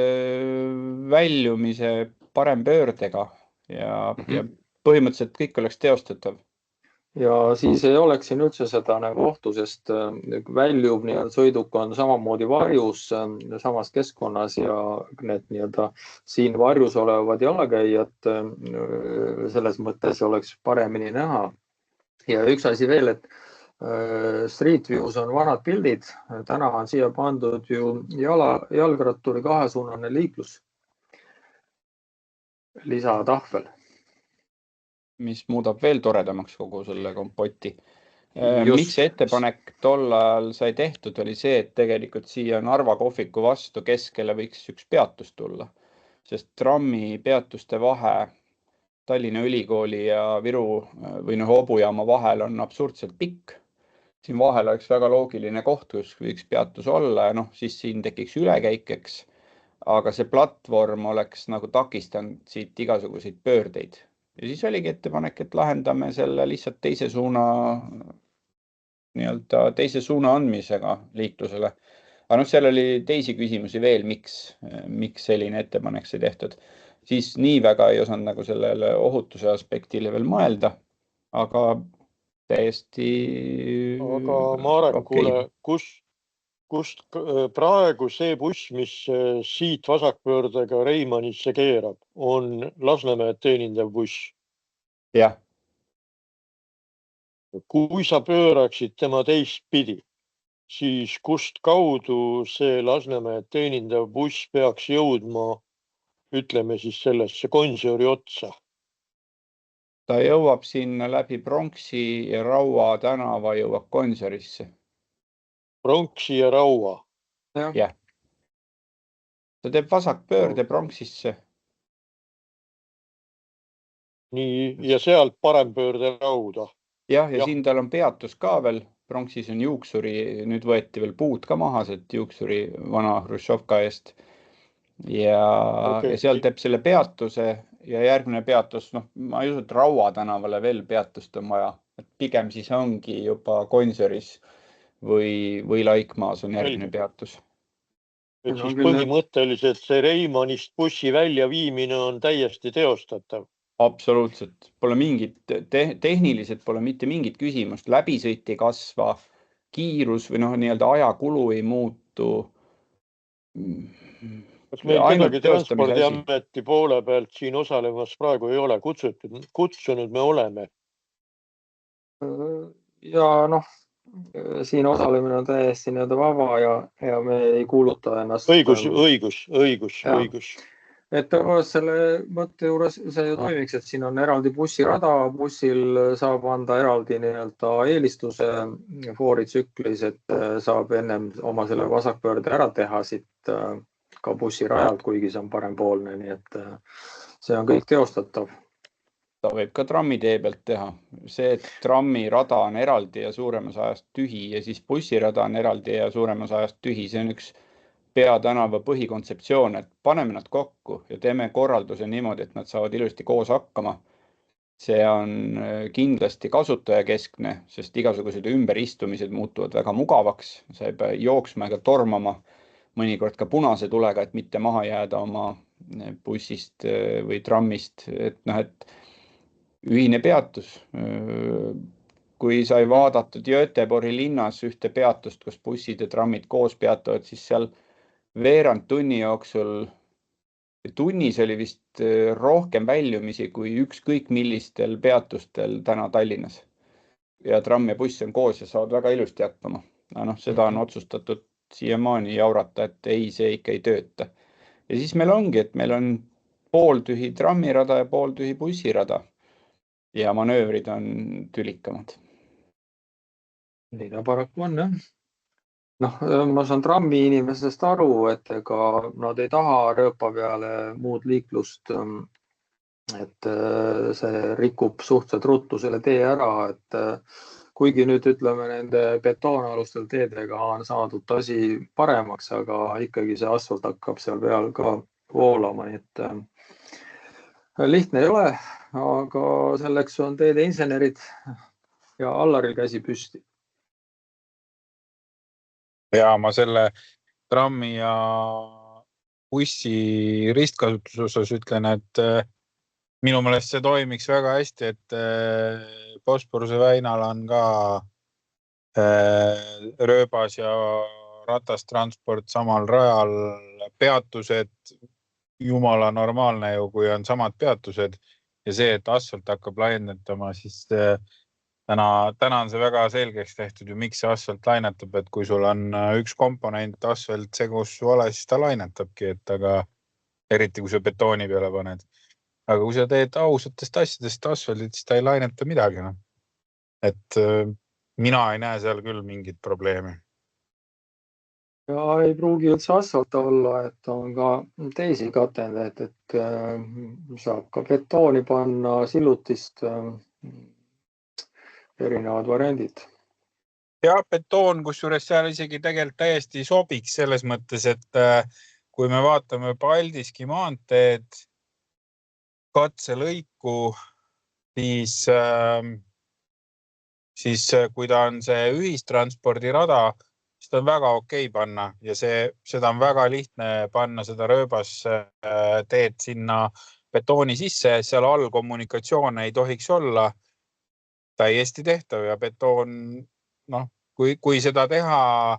Speaker 4: väljumise parem pöördega ja põhimõtteliselt kõik oleks teostatav.
Speaker 1: Ja siis ei oleks siin üldse seda nagu ohtu, sest väljub sõiduk on samamoodi varjus samas keskkonnas ja need siin varjus olevad jalakäijad selles mõttes oleks paremini näha. Ja üks asi veel, et Street Views on vanad pildid. Täna on siia pandud ju jalgratturi kahesuunaline liiklus. Lisatahvel.
Speaker 4: Mis muudab veel toredamaks kogu selle kompoti. Miks see ettepanek tol ajal sai tehtud, oli see, et tegelikult siia Narva kohviku vastu keskele võiks üks peatus tulla, sest trammi peatuste vahe Tallinna Ülikooli ja Viru või Hobujaama vahel on absurdselt pikk. Siin vahel oleks väga loogiline koht, kus võiks peatus olla ja siis siin tekiks ülekäikeks, aga see platvorm oleks nagu takistanud siit igasuguseid pöördeid. Ja siis oligi ettepanek, et lahendame selle lihtsalt teise suuna andmisega liiklusele. Aga seal oli teisi küsimusi veel, miks selline ettepanek sai tehtud. Siis nii väga ei osanud nagu sellele ohutuse aspektile veel mõelda, aga täiesti...
Speaker 3: Aga Marek, kuule, kust praegu see buss, mis siit vasakpöördega Reimannisse keerab, on Lasnamäed teenindav buss?
Speaker 4: Jah.
Speaker 3: Kui sa pööraksid tema teistpidi, siis kust kaudu see Lasnamäed teenindav buss peaks jõudma, ütleme siis sellesse Gonsiori otsa?
Speaker 4: Ta jõuab sinna läbi Pronksi ja Raua tänava jõuab Gonsiorisse.
Speaker 3: Pronksi ja Raua.
Speaker 4: Jah. Ta teeb vasakpöörde Pronksisse.
Speaker 3: Nii, ja sealt parempöörde Rauda.
Speaker 4: Jah, ja siin tal on peatus ka veel. Pronksis on Juuksuri, nüüd võeti veel puud ka maha, et Juuksuri vana Hruštšovka eest. Ja seal teeb selle peatuse ja järgmine peatus, ma ei usu, et Raua tänavale veel peatust on vaja. Et pigem siis ongi juba Gonsioris või Laikmaas on järgmine peatus.
Speaker 3: Et siis põhimõtteliselt see Reimannist bussi väljaviimine on täiesti teostatav.
Speaker 4: Absoluutselt. Pole tehniliselt pole mitte mingit küsimust. Läbisõit ei kasva, kiirus või nii-öelda ajakulu ei muutu.
Speaker 3: Kas meil
Speaker 4: Ainult
Speaker 3: kedagi
Speaker 4: teostamise asi.
Speaker 3: Transpordiameti poole pealt siin osalemas praegu ei ole kutsunud me oleme.
Speaker 1: Ja noh, siin osalemine on täiesti vaba ja me ei kuuluta ennast.
Speaker 3: Õigus.
Speaker 1: Et tõepoolest selle mõtte juures see ju toimiks, et siin on eraldi bussirada, bussil saab anda eraldi eelistuse fooritsüklis, et saab ennem oma selle vasakpöörde ära teha siit ka bussirajalt, kuigi see on parempoolne, nii et see on kõik teostatav.
Speaker 4: Ta võib ka trammitee pealt teha. See, et trammirada on eraldi ja suuremas ajast tühi ja siis bussirada on eraldi ja suuremas ajast tühi, see on üks peatänava põhikontseptsioon, et paneme nad kokku ja teeme korralduse niimoodi, et nad saavad ilusti koos hakkama. See on kindlasti kasutajakeskne, sest igasugused ümberistumised muutuvad väga mugavaks. Sa ei pea jooksma ega tormama, mõnikord ka punase tulega, et mitte maha jääda oma bussist või trammist. Et ühine peatus. Kui sai vaadatud Göteborgi linnas ühte peatust, kus bussid ja trammid koos peatuvad, siis seal veerand tunni jooksul, tunnis oli vist rohkem väljumisi kui ükskõik millistel peatustel täna Tallinnas. Ja tramm ja buss on koos ja saavad väga ilusti hakkama. Seda on otsustatud siiamaani jaurata, et ei, see ikka ei tööta. Ja siis meil ongi, et meil on pooltühi trammirada ja pooltühi bussirada. Ja manöövrid on tülikamad.
Speaker 1: Nii ta paraku on, jah. Ma saan trammi inimesest aru, et ega nad ei taha rööpa peale muud liiklust, et see rikub suhteliselt ruttu selle tee ära, et kuigi nüüd ütleme nende betoonalustel teedega on saadud asi paremaks, aga ikkagi see asfalt hakkab seal peal ka voolama, nii et lihtne ei ole, aga selleks on teede insenerid ja Allaril käsi püsti.
Speaker 6: Ja ma selle trammi ja bussi ristkasutuse osas ütlen, et minu meelest see toimiks väga hästi, et Bosporuse väinal on ka rööbas ja ratastransport samal rajal, peatused, jumala normaalne ju, kui on samad peatused ja see, et asfalt hakkab laiendatama, siis täna on see väga selgeks tehtud ju, miks see asfalt lainetab, et kui sul on üks komponent asfalt segus vale, siis ta lainetabki, et aga eriti kui sa betooni peale paned. Aga kui sa teed ausatest asjadest asfaldit, siis ta ei laineta midagi. Et mina ei näe seal küll mingit probleemi.
Speaker 1: Ja ei pruugi üldse asfalt olla, et on ka teisi katendeid, et saab ka betooni panna, sillutist, erinevad variandid.
Speaker 6: Ja betoon, kusjuures seal isegi tegelikult täiesti sobiks selles mõttes, et kui me vaatame Paldiski maanteed katselõiku, siis kui ta on see ühistranspordirada, siis ta on väga okei panna ja seda on väga lihtne panna seda rööbas teed sinna betooni sisse, seal all kommunikatsioon ei tohiks olla täiesti tehtav ja betoon, kui seda teha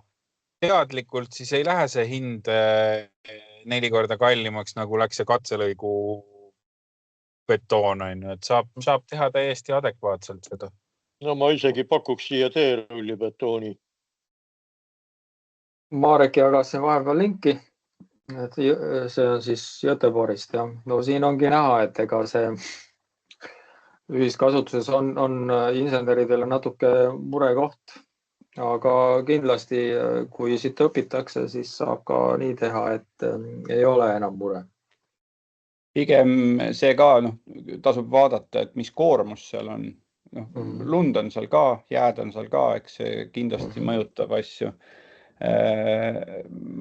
Speaker 6: teadlikult, siis ei lähe see hind 4 korda kallimaks, nagu läks see katselõigu betoon, et saab teha täiesti adekvaatselt seda.
Speaker 3: Ma isegi pakuks siia teerulli betooni.
Speaker 1: Marek jagas see vahepeal linki, et see on siis Göteborgist. Ja. Siin ongi näha, et ega see ühiskasutuses on inseneridele natuke murekoht, aga kindlasti, kui siit õpitakse, siis saab ka nii teha, et ei ole enam mure.
Speaker 4: Pigem see ka tasub vaadata, et mis koormus seal on. Lund on seal ka, jääd on seal ka, eks see kindlasti mõjutab asju.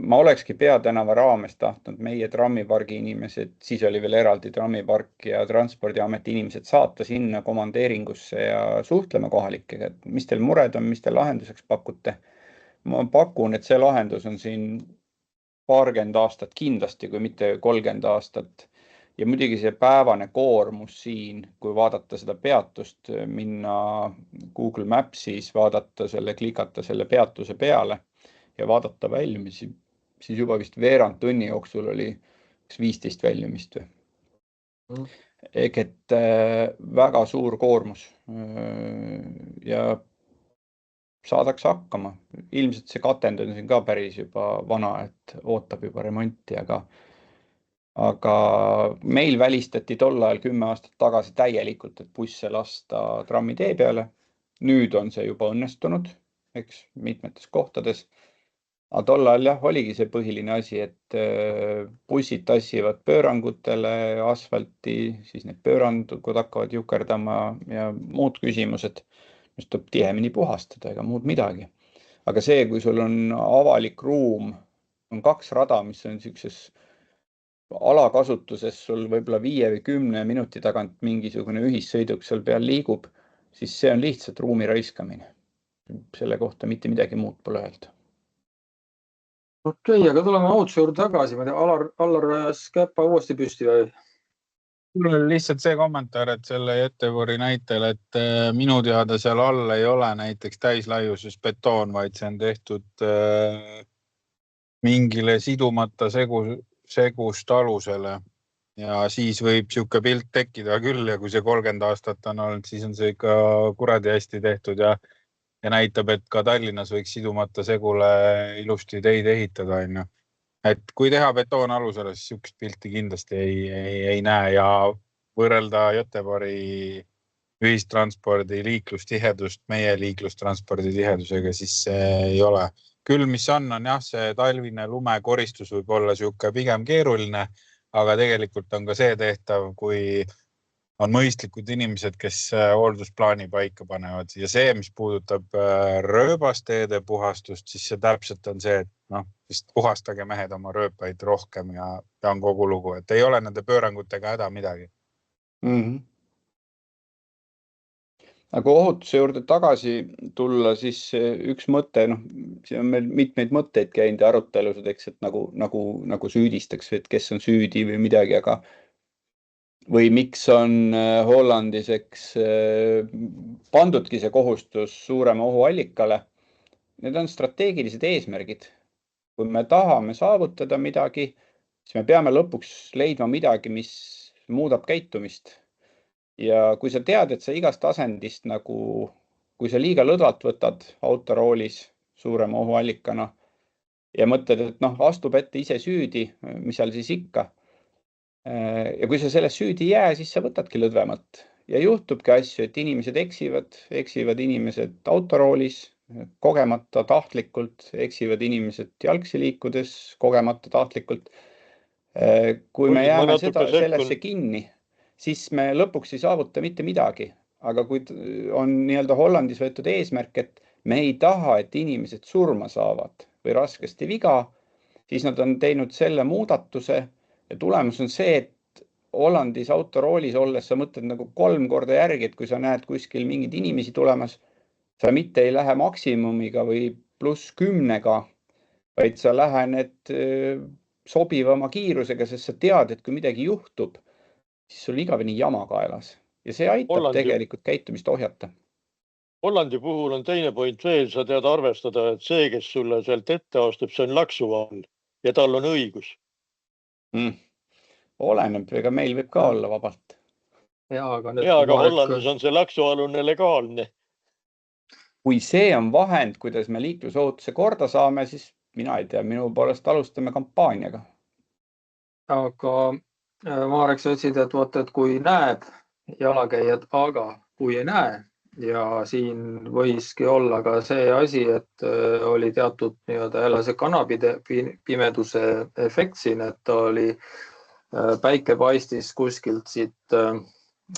Speaker 4: Ma olekski peatänava raames tahtnud meie trammipargi inimesed, siis oli veel eraldi trammipark ja Transpordiameti inimesed saata sinna komandeeringusse ja suhtlema kohalikega, et mis teil mured on, mis teil lahenduseks pakute. Ma pakun, et see lahendus on siin 20 aastat kindlasti, kui mitte 30 aastat. Ja muidugi see päevane koormus siin, kui vaadata seda peatust, minna Google Mapsis, vaadata klikata selle peatuse peale ja vaadata väljumisi. siis juba vist veerand tunni jooksul oli 15 väljumist või. Et väga suur koormus ja saadakse hakkama. Ilmselt see katend on siin ka päris juba vana, et ootab juba remonti, aga meil välistati tol ajal 10 aastat tagasi täielikult, et busse lasta trammi tee peale. Nüüd on see juba õnnestunud, eks, mitmetes kohtades. Aga tol ajal jah, oligi see põhiline asi, et bussid tassivad pöörangutele asfalti, siis need pöörangud hakkavad jukerdama ja muud küsimused, mis tuleb tihemini puhastada ega muud midagi. Aga see, kui sul on avalik ruum, on 2 rada, mis on niisuguses alakasutuses, sul võib-olla 5 või 10 minuti tagant mingisugune ühissõiduk seal peal liigub, siis see on lihtsalt ruumi raiskamine. Selle kohta mitte midagi muud pole öelda.
Speaker 1: Okei, aga tuleme ohutuse juurde tagasi. Ma tea, Allar ajas käpa uuesti püsti või?
Speaker 6: Mul oli lihtsalt see kommentaar, et selle Göteborgi näitel, et minu teada seal all ei ole näiteks täislaiuses betoon, vaid see on tehtud mingile sidumata segust alusele. Ja siis võib siuke pilt tekkida küll ja kui see 30 aastat on olnud, siis on see ikka kuradi hästi tehtud ja näitab, et ka Tallinnas võiks sidumata segule ilusti teid ehitada. Et kui teha betoon alusele, siis siukest pilti kindlasti ei näe ja võrrelda Göteborgi ühistranspordi liiklustihedust meie liiklustranspordi tihedusega, siis see ei ole. Küll, mis on jah, see talvine lumekoristus võib olla siuke pigem keeruline, aga tegelikult on ka see tehtav, kui on mõistlikud inimesed, kes hooldusplaani paika panevad ja see, mis puudutab rööbasteede puhastust, siis see täpselt on see, et vist puhastage mehed oma rööpaid rohkem ja on kogu lugu, et ei ole nende pöörangutega häda midagi.
Speaker 4: Aga ohutuse juurde tagasi tulla, siis üks mõte, siin on meil mitmeid mõtteid käinud ja arutelusid, eks, et nagu süüdistaks, et kes on süüdi või midagi, aga või miks on Hollandis pandudki see kohustus suurema ohuallikale. Need on strateegilised eesmärgid. Kui me tahame saavutada midagi, siis me peame lõpuks leidma midagi, mis muudab käitumist. Ja kui sa tead, et sa igast asendist, kui sa liiga lõdvalt võtad autoroolis suurema ohuallikana ja mõtled, et astub ette ise süüdi, mis seal siis ikka. Ja kui sa selles süüdi ei jää, siis sa võtadki lõdvemalt ja juhtubki asju, et inimesed eksivad inimesed autoroolis, kogemata tahtlikult, eksivad inimesed jalgsi liikudes, kogemata tahtlikult. Kui me jääme sellesse kinni, siis me lõpuks ei saavuta mitte midagi. Aga kui on nii-öelda Hollandis võetud eesmärk, et me ei taha, et inimesed surma saavad või raskesti viga, siis nad on teinud selle muudatuse. Ja tulemus on see, et Hollandis autoroolis olles sa mõtled 3 korda järgi, et kui sa näed kuskil mingid inimesi tulemas, sa mitte ei lähe maksimumiga või +10-ga, vaid sa lähened sobivama kiirusega, sest sa tead, et kui midagi juhtub, siis sul igaveni jama kaelas. Ja see aitab tegelikult käitumist ohjata.
Speaker 3: Hollandi puhul on teine point veel, sa tead arvestada, et see, kes sulle sealt ette astub, see on laksuvall ja tal on õigus.
Speaker 4: Oleneb, ega meil võib ka olla vabalt.
Speaker 3: Aga Hollandis on see laksualune legaalne.
Speaker 4: Kui see on vahend, kuidas me liiklusohutuse korda saame, siis mina ei tea, minu poolest alustame kampaaniaga.
Speaker 1: Aga Marek, sa ütlesid, et kui näeb jalakäijad, aga kui ei näe ja siin võiski olla ka see asi, et oli teatud jälle see kanapimeduse efekt siin, et oli päike paistis kuskilt siit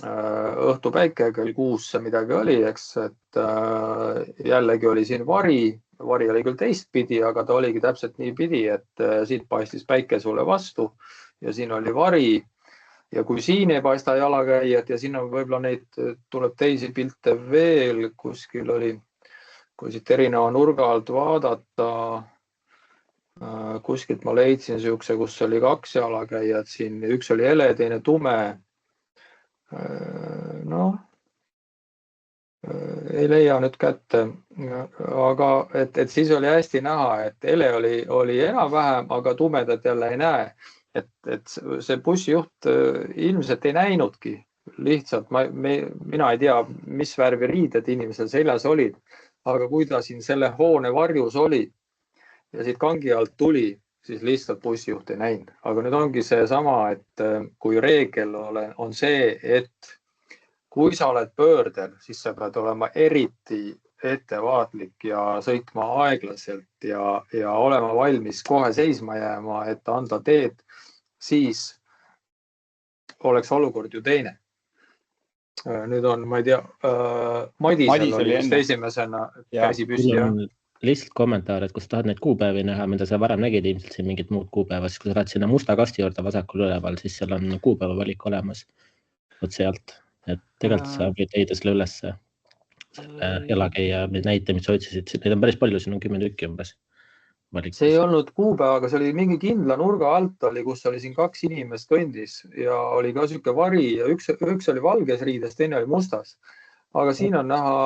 Speaker 1: õhtupäike kell 6 midagi oli, eks, et jällegi oli siin vari oli küll teistpidi, aga ta oligi täpselt nii pidi, et siit paistis päike sulle vastu ja siin oli vari. Ja kui siin ei paista jalakäijad ja siin on võib-olla neid tuleb teisi pilte veel, kuskil oli, kui siit erineva nurga alt vaadata, kuskilt ma leidsin siukse, kus oli 2 jalakäijad siin, üks oli hele, teine tume. ei leia nüüd kätte, aga et siis oli hästi näha, et ele oli enam-vähem, aga tumedat jälle ei näe. Et see bussijuht ilmselt ei näinudki. Lihtsalt mina ei tea, mis värvi riided inimesel seljas olid, aga kui ta siin selle hoone varjus oli ja siit kangi alt tuli, siis lihtsalt bussijuht ei näinud. Aga nüüd ongi see sama, et kui reegel on see, et kui sa oled pöördel, siis sa pead olema eriti ettevaatlik ja sõitma aeglaselt ja olema valmis kohe seisma jääma, et anda teed, siis oleks olukord ju teine. Nüüd on, ma ei tea, Madisel oli just esimesena käsi püsti.
Speaker 5: Lihtsalt kommentaar, et kus tahad neid kuupäevi näha, mida sa varem nägid ilmselt siin mingit muud kuupäeva, siis kui sa lähed sinna musta kasti juurde vasakul üleval, siis seal on kuupäeva valik olemas. Võt sealt, et tegelikult sa võid leida selle üles jalakäija näite, mis sa otsisid. Neid on päris palju, siin on 10 tükki umbes.
Speaker 1: See ei olnud kuupäeva, aga see oli mingi kindla nurga alt oli, kus oli siin 2 inimest kõndis ja oli ka siuke vari ja üks oli valges riides, teine oli mustas. Aga siin on näha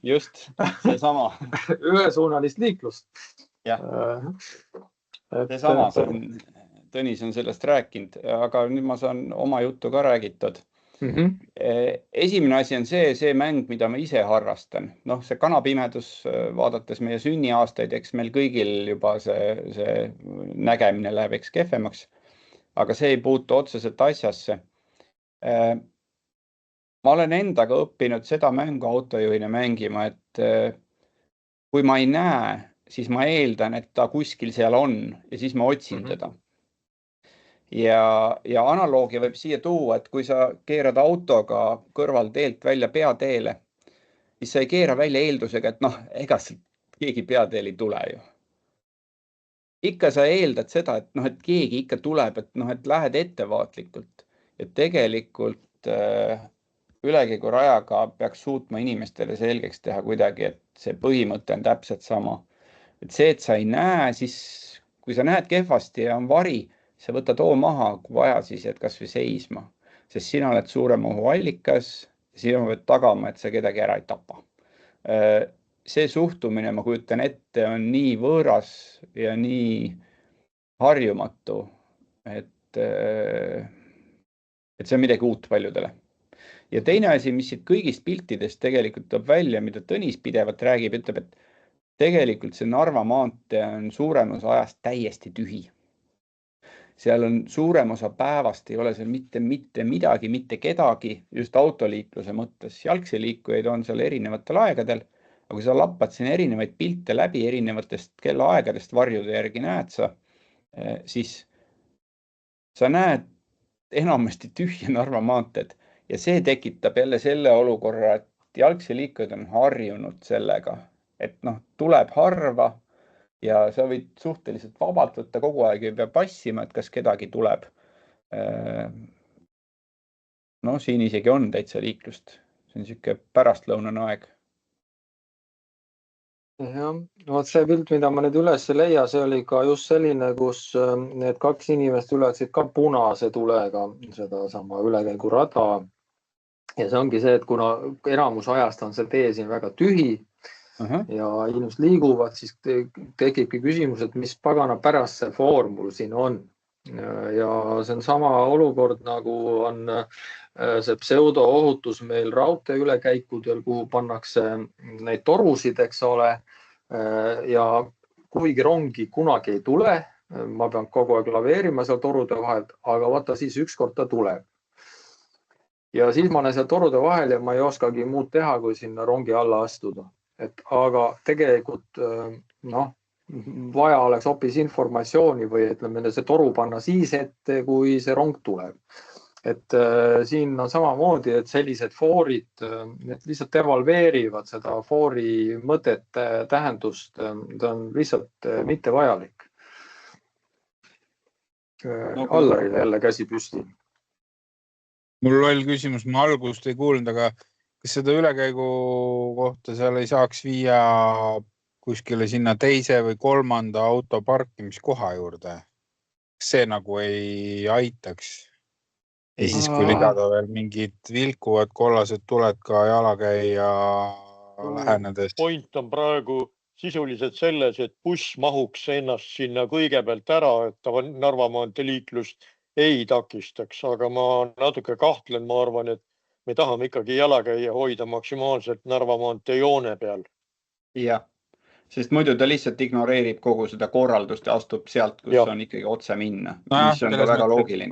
Speaker 4: just see sama
Speaker 1: ühesuunalist liiklust.
Speaker 4: Jah. See sama, Tõnis on sellest rääkinud, aga nüüd ma saan oma juttu ka räägitud. Esimene asi on see mäng, mida ma ise harrastan. See kanapimedus, vaadates meie sünniaastaid, eks meil kõigil juba see nägemine läheb eks kehvemaks, aga see ei puutu otseselt asjasse. Ma olen endaga õppinud seda mängu autojuhina mängima, et kui ma ei näe, siis ma eeldan, et ta kuskil seal on ja siis ma otsin teda. Ja analoogia võib siia tuua, et kui sa keerad autoga kõrval teelt välja peateele, siis sa ei keera välja eeldusega, et ega keegi peateel ei tule ju. Ikka sa eeldad seda, et keegi ikka tuleb, et lähed ettevaatlikult. Ja tegelikult ülekäigurajaga peaks suutma inimestele selgeks teha kuidagi, et see põhimõte on täpselt sama. Et see, et sa ei näe, siis kui sa näed kehvasti ja on vari, sa võtad maha, kui vaja siis, et kas või seisma. Sest sina oled suurem ohuallikas ja sina pead tagama, et sa kedagi ära ei tapa. See suhtumine, ma kujutan ette, on nii võõras ja nii harjumatu, et see on midagi uut paljudele. Ja teine asi, mis siit kõigist piltidest tegelikult tuleb välja, mida Tõnis pidevalt räägib, ütleb, et tegelikult see Narva maantee on suurem osa ajast täiesti tühi. Seal on suurem osa päevast, ei ole seal mitte midagi, mitte kedagi, just autoliikluse mõttes. Jalgsi liikujaid on seal erinevatel aegadel, aga kui sa lappad siin erinevaid pilte läbi erinevatest kellaaegadest varjude järgi näed sa, siis sa näed enamasti tühja Narva maanteed ja see tekitab jälle selle olukorra, et jalgsi liikujad on harjunud sellega, et tuleb harva, ja sa võid suhteliselt vabalt võtta kogu aeg ja pea passima, et kas kedagi tuleb. Siin isegi on täitsa liiklust. See on siuke pärastlõunane aeg.
Speaker 1: See pilt, mida ma nüüd üles ei leia, see oli ka just selline, kus need 2 inimest ületasid ka punase tulega seda sama ülekäigurada. Ja see ongi see, et kuna enamus ajast on see tee siin väga tühi, ja inimesed liiguvad, siis tekibki küsimus, et mis pagana pärast see formul siin on. Ja see on sama olukord, nagu on see pseudo-ohutus meil raudtee ülekäikudel, kuhu pannakse neid torusid, eks ole. Ja kuigi rongi kunagi ei tule, ma pean kogu aeg laveerima seal torude vahelt, aga vaata siis ükskord ta tuleb. Ja siis ma olen seal torude vahel ja ma ei oskagi muud teha, kui sinna rongi alla astuda. Aga tegelikult vaja oleks hoopis informatsiooni või ütleme, see toru panna siis ette, kui see rong tuleb. Et siin on samamoodi, et sellised foorid lihtsalt devalveerivad seda foori mõtet, tähendust, ta on lihtsalt mitte vajalik. Allaril jälle käsi püsti.
Speaker 6: Mul loll küsimus, ma algust ei kuulnud, aga kas seda ülekäigu kohta seal ei saaks viia kuskile sinna teise või kolmanda auto parkimiskoha juurde? See nagu ei aitaks? ja siis, kui lisada veel mingid vilkuvad kollased tuled ka jalakäija lähenedes.
Speaker 3: Point on praegu sisuliselt selles, et buss mahuks ennast sinna kõigepealt ära, et ta Narva maantee liiklust ei takistaks, aga ma natuke kahtlen, ma arvan, et me tahame ikkagi jalakäija hoida maksimaalselt Narva maantee joone peal.
Speaker 4: Jah, sest muidu ta lihtsalt ignoreerib kogu seda korraldust ja astub sealt, kus on ikkagi otse minna, mis on ka väga loogiline.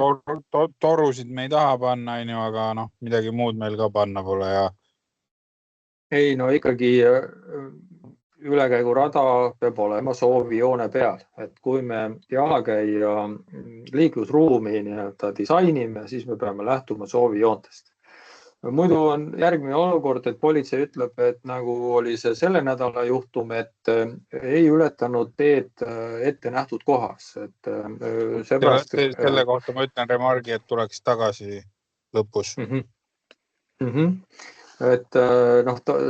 Speaker 6: Torusid me ei taha panna, aga midagi muud meil ka panna pole. Ja...
Speaker 1: Ei, no ikkagi ülekäigurada peab olema soovijoone peal, et kui me jalakäija liiklusruumi disainime, siis me peame lähtuma soovijoontest. Muidu on järgmine olukord, et politsei ütleb, et nagu oli see selle nädala juhtum, et ei ületanud teed ette nähtud kohas.
Speaker 6: Selle kohta ma ütlen remargi, et tuleks tagasi lõpus.
Speaker 1: Et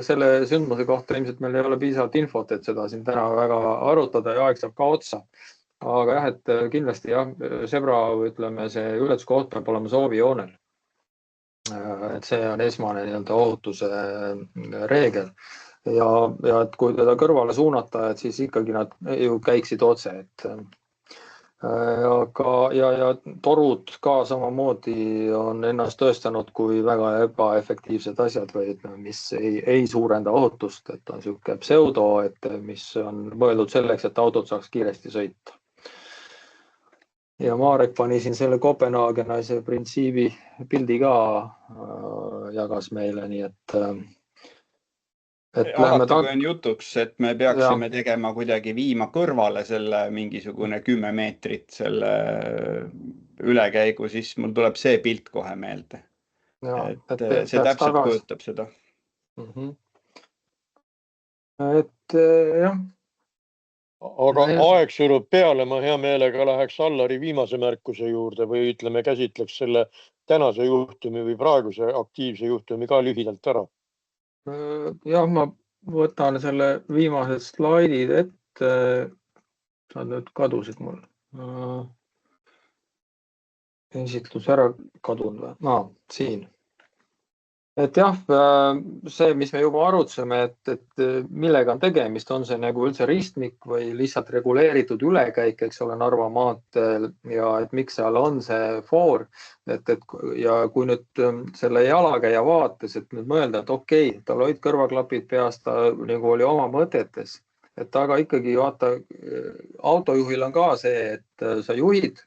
Speaker 1: selle sündmuse kohta ilmselt meil ei ole piisavalt infot, et seda siin täna väga arutada ja aeg saab ka otsa. Aga jah, et kindlasti Zebra, ütleme, see ületuskoht peab olema soovijoonel. Et see on esmane ohutuse reegel ja et kui teda kõrvale suunata, et siis ikkagi nad ju käiksid otse, ja torud ka samamoodi on ennast tõestanud kui väga ebaefektiivsed asjad või mis ei suurenda ohutust, et on siuke pseudo, et mis on mõeldud selleks, et autod saaks kiiresti sõita. Ja Marek pani siin selle Kopenhagenise printsiibi pildi ka jagas meile, nii et
Speaker 4: alati kui on jutuks, et me peaksime tegema kuidagi viima kõrvale selle mingisugune 10 meetrit selle ülekäigu, siis mul tuleb see pilt kohe meelde. See täpselt kujutab seda.
Speaker 1: Et jah.
Speaker 3: Aga aeg surub peale, ma hea meelega läheks Allari viimase märkuse juurde või ütleme, käsitleks selle tänase juhtumi või praeguse aktiivse juhtumi ka lühidalt ära.
Speaker 1: Jah, ma võtan selle viimased slaidid ette. Sa nüüd kadusid mul. Esitlus ära kadunud või? Siin. Et jah, see, mis me juba arutseme, et millega on tegemist, on see nagu üldse ristmik või lihtsalt reguleeritud ülekäik, eks ole, Narva maanteel ja et miks seal on see foor, ja kui nüüd selle jalakäija vaates, et nüüd mõelda, et okei, tal olid kõrvaklapid peas, ta nagu oli oma mõtetes, et aga ikkagi vaata, autojuhil on ka see, et sa juhid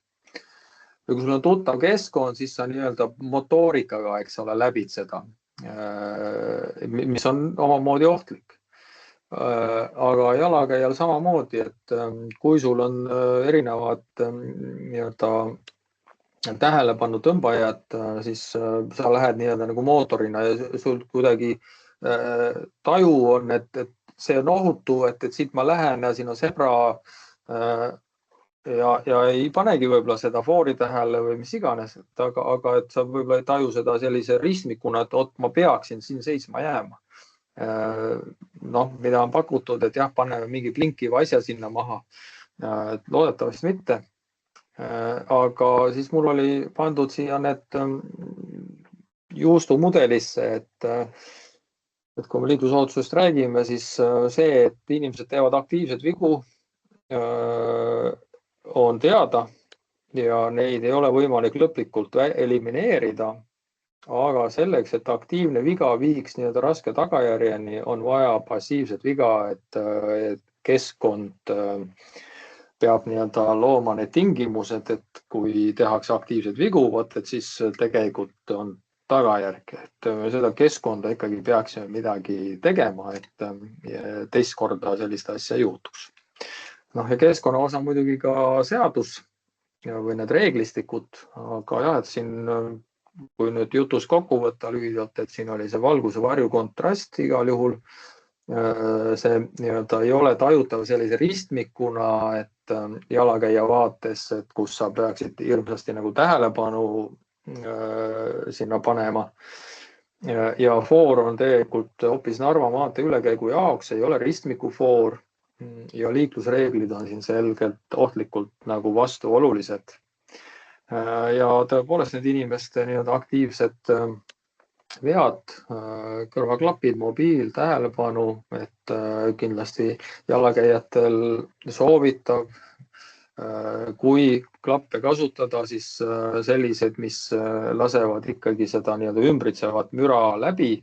Speaker 1: ja kui sul on tuttav keskkond, siis sa nii-öelda motoorikaga, eks ole, läbid seda, mis on omamoodi ohtlik. Aga jalakäijal samamoodi, et kui sul on erinevad tähelepanu tõmbajad, siis sa lähed nii-öelda nagu mootorina ja sul kuidagi taju on, et see on ohutu, et siit ma lähen ja siin on Zebra ja ei panegi võib-olla seda foori tähele või mis iganes, aga et sa võib-olla ei taju seda sellise ristmikuna, et ma peaksin siin seisma jääma. Mida on pakutud, et jah, paneme mingi blinkiva asja sinna maha. Loodetavasti mitte. Aga siis mul oli pandud siia need juustumudelisse, et kui me liiklusohutusest räägime, siis see, et inimesed teevad aktiivsed vigu, on teada ja neid ei ole võimalik lõplikult elimineerida, aga selleks, et aktiivne viga viiks nii-öelda raske tagajärjeni, on vaja passiivset viga, et keskkond peab nii-öelda looma need tingimused, et kui tehakse aktiivseid vigu, et siis tegelikult on tagajärg, et seda keskkonda ikkagi peaksime midagi tegema, et teist korda sellist asja juhtuks. Ja keskkonna osa muidugi ka seadus või need reeglistikud, aga jah, et siin, kui nüüd jutus kokku võtta lühidalt, et siin oli see valguse varju kontrast igal juhul, see nii-öelda ei ole tajutav sellise ristmikuna, et jalakäija vaates, et kus sa peaksid hirmsasti nagu tähelepanu sinna panema. Ja foor on tegelikult hoopis Narva maantee ülekäigu jaoks, ei ole ristmiku foor. Ja liiklusreeglid on siin selgelt ohtlikult nagu vastuolulised. Ja tõepoolest need inimeste nii-öelda aktiivsed vead, kõrvaklapid, mobiil, tähelepanu, et kindlasti jalakäijatel soovitav, kui klappe kasutada, siis sellised, mis lasevad ikkagi seda nii-öelda ümbritsevat müra läbi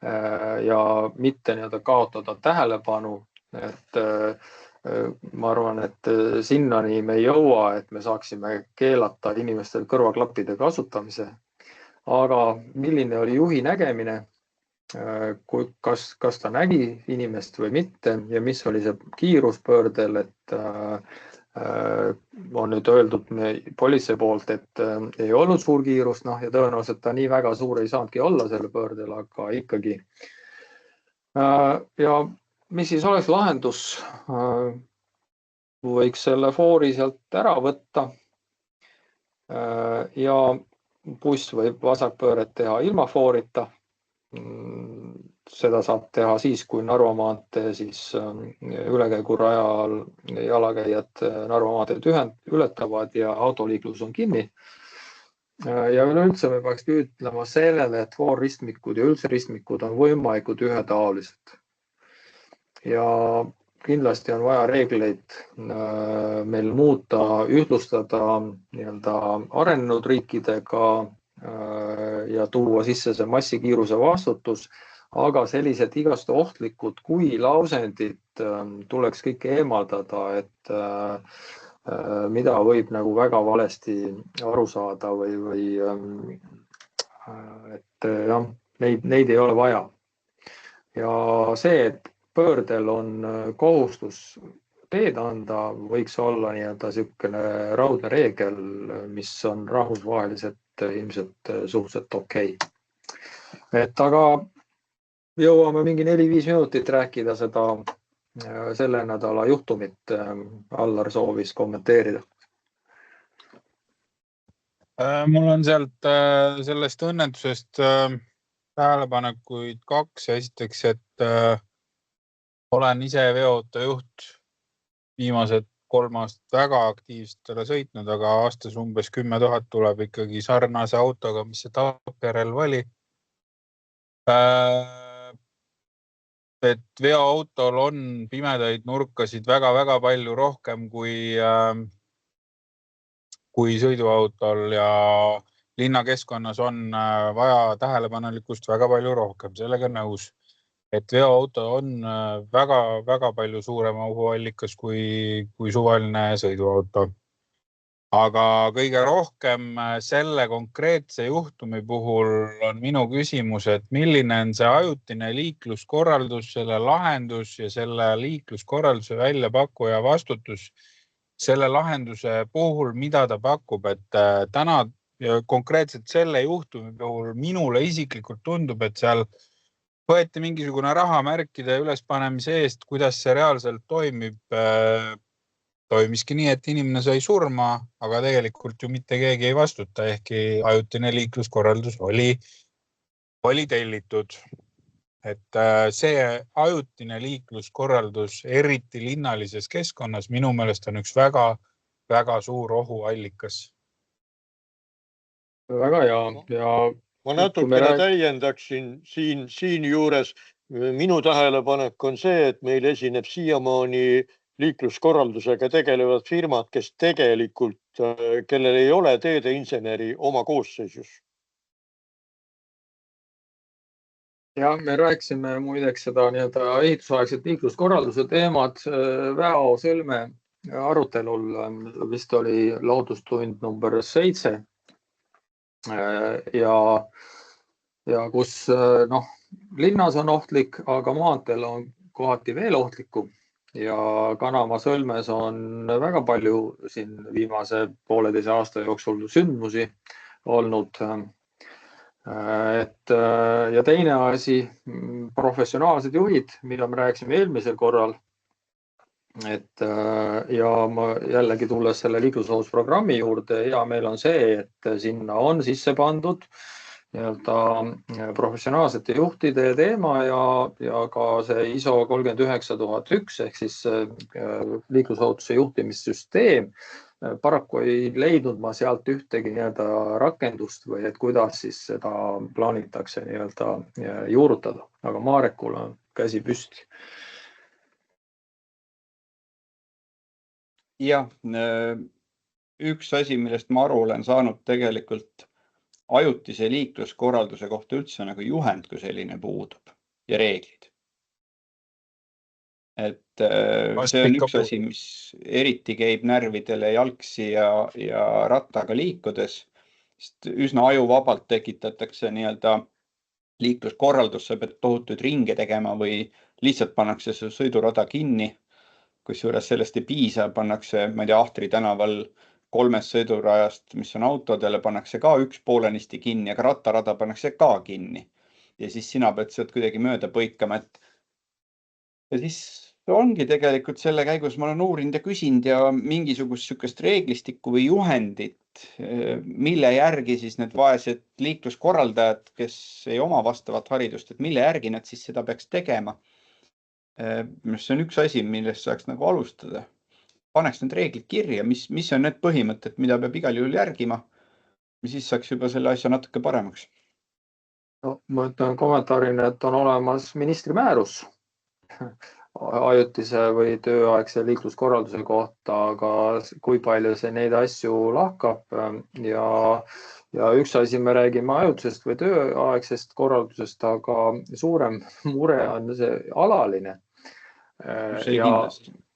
Speaker 1: ja mitte nii-öelda kaotada tähelepanu. Et ma arvan, et sinnani me ei jõua, et me saaksime keelata inimestel kõrvaklappide kasutamise. Aga milline oli juhi nägemine, kas ta nägi inimest või mitte ja mis oli see kiiruspöördel, et on nüüd öeldud politsei poolt, et ei olnud suur kiirus, ja tõenäoliselt ta nii väga suur ei saanudki olla selle pöördel, aga ikkagi. Ja mis siis oleks lahendus? Võiks selle foori sealt ära võtta ja buss võib vasakpööret teha ilma foorita. Seda saab teha siis, kui Narva maantee siis ülekäigurajal jalakäijad Narva maanteed ületavad ja autoliiklus on kinni. Ja üleüldse me peaks püüdlema sellele, et voorristmikud ja üldse ristmikud on võimalikud ühetaolised. Ja kindlasti on vaja reegleid meil muuta, ühtlustada nii-öelda arenenud riikidega ja tuua sisse see massikiiruse vastutus, aga sellised igast ohtlikud kui lausendid tuleks kõik eemaldada, et mida võib nagu väga valesti aru saada või et jah, neid ei ole vaja. Ja see, et pöördel on kohustus teed anda, võiks olla nii-öelda niisugune raudne reegel, mis on rahvusvaheliselt ilmselt suhteliselt okei. Et aga jõuame mingi 4-5 minutit rääkida seda selle nädala juhtumit. Allar soovis kommenteerida.
Speaker 6: Mul on sellest õnnetusest tähelepanekuid 2. Esiteks, et olen ise veoautojuht viimased 3 aastat väga aktiivselt sõitnud, aga aastas umbes 10 000 tuleb ikkagi sarnase autoga, mis see Tapjärel oli. Et veoautol on pimedaid nurkasid väga-väga palju rohkem kui sõiduautol ja linnakeskkonnas on vaja tähelepanelikkust väga palju rohkem, sellega nõus. Et veoauto on väga-väga palju suurema ohuallikas kui suvaline sõiduauto. Aga kõige rohkem selle konkreetse juhtumi puhul on minu küsimus, et milline on see ajutine liikluskorraldus, selle lahendus ja selle liikluskorralduse väljapakkuja vastutus selle lahenduse puhul, mida ta pakub, et täna konkreetselt selle juhtumi puhul minule isiklikult tundub, et seal võeti mingisugune rahamärkide ülespanemise eest, kuidas see reaalselt toimib. Toimiski nii, et inimene sai surma, aga tegelikult ju mitte keegi ei vastuta, ehkki ajutine liikluskorraldus oli tellitud. Et see ajutine liikluskorraldus, eriti linnalises keskkonnas, minu meelest on üks väga suur ohuallikas.
Speaker 1: Väga ja
Speaker 3: ma natukene täiendaksin siin juures. Minu tähelepanek on see, et meil esineb siiamaani liikluskorraldusega tegelevad firmad, kes tegelikult, kellel ei ole teedeinseneri oma koosseisus.
Speaker 1: Ja me rääkisime muideks seda nii-öelda ehitusaegset liikluskorralduse teemad Väo Sõlme arutelul, vist oli loodustund number 7 ja kus linnas on ohtlik, aga maanteel on kohati veel ohtlikum ja Kanamaa Sõlmes on väga palju siin viimase 1,5 aasta jooksul sündmusi olnud. Ja teine asi, professionaalsed juhid, mida me rääkisime eelmisel korral, ja ma jällegi tulles selle liiklusohutusprogrammi juurde, hea meel on see, et sinna on sisse pandud professionaalsete juhtide teema ja ka see ISO 39001 ehk siis liiklusohutuse juhtimissüsteem. paraku ei leidnud ma sealt ühtegi nii-öelda rakendust või et kuidas siis seda plaanitakse nii-öelda juurutada, aga Marekul on käsi püsti.
Speaker 4: Jah, üks asi, millest ma aru olen saanud tegelikult ajutise liikluskorralduse kohta üldse nagu juhend, kui selline puudub ja reeglid. Et see on üks asi, mis eriti käib närvidele jalgsi ja rattaga liikudes, sest üsna ajuvabalt tekitatakse nii-öelda liikluskorraldus, sa pead tohutuid ringe tegema või lihtsalt pannakse see sõidurada kinni, kusjuures sellest ei piisa, pannakse, ma ei tea, Ahtri tänaval 3 sõidurajast, mis on autodele, pannakse ka üks poolenisti kinni, aga rattarada pannakse ka kinni. Ja siis sina pead sealt kuidagi mööda põikama, ja siis ongi tegelikult selle käigus ma olen uurinud ja küsinud ja mingisugust sükest reeglistikku või juhendit, mille järgi siis need vaesed liikluskorraldajad, kes ei oma vastavat haridust, et mille järgi nad siis seda peaks tegema. See on üks asi, millest saaks nagu alustada. Paneks need reeglid kirja, mis on need põhimõtted, mida peab igal juhul järgima, siis saaks juba selle asja natuke paremaks.
Speaker 1: No, ma ütlen kommentaarina, et on olemas ministri määrus ajutise või tööaegse liikluskorralduse kohta, aga kui palju see neid asju lahkab ja üks asi me räägime ajutisest või tööaegsest korraldusest, aga suurem mure on see alaline.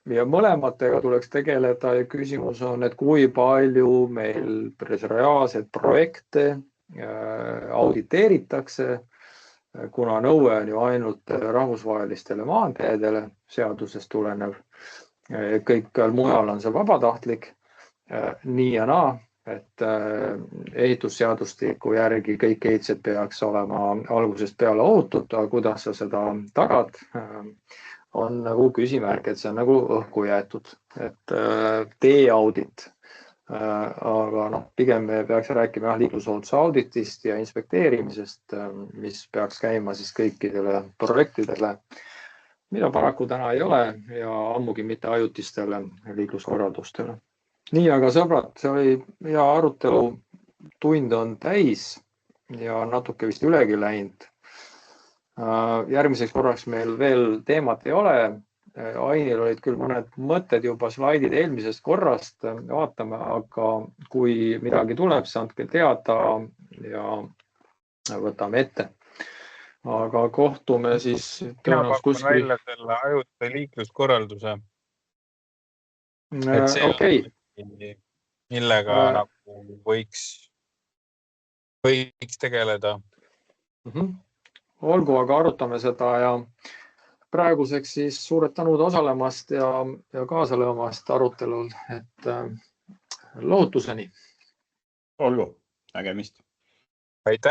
Speaker 1: Ja mõlematega tuleks tegeleda ja küsimus on, et kui palju meil reaalseid projekte auditeeritakse, kuna nõue on ju ainult rahvusvahelistele maanteedele seadusest tulenev. Kõik mujal on see vabatahtlik, nii ja naa, et ehitusseadustiku järgi kõik ehitused peaks olema algusest peale ohutud, aga kuidas sa seda tagad, on nagu küsimärk, et see on nagu õhku jäetud, et tee audit. Aga pigem me peaks rääkima liiklusohutuse auditist ja inspekteerimisest, mis peaks käima siis kõikidele projektidele, mida paraku täna ei ole ja ammugi mitte ajutistele liikluskorraldustele. Nii, aga sõbrad, see oli hea arutelu, tund on täis ja natuke vist ülegi läinud. Järgmiseks korraks meil veel teemat ei ole. Ainil olid küll mõned mõtted juba slaidid eelmisest korrast, vaatame, aga kui midagi tuleb, siis andke teada ja võtame ette. Aga kohtume siis
Speaker 6: mina pakun välja selle ajutise liikluskorralduse. Et see on, millega nagu võiks tegeleda.
Speaker 1: Olgu, aga arutame seda ja praeguseks siis suured tänud osalemast ja kaasalöömast arutelul, et lohutuseni.
Speaker 4: Olgu, nägemist.
Speaker 6: Aitäh!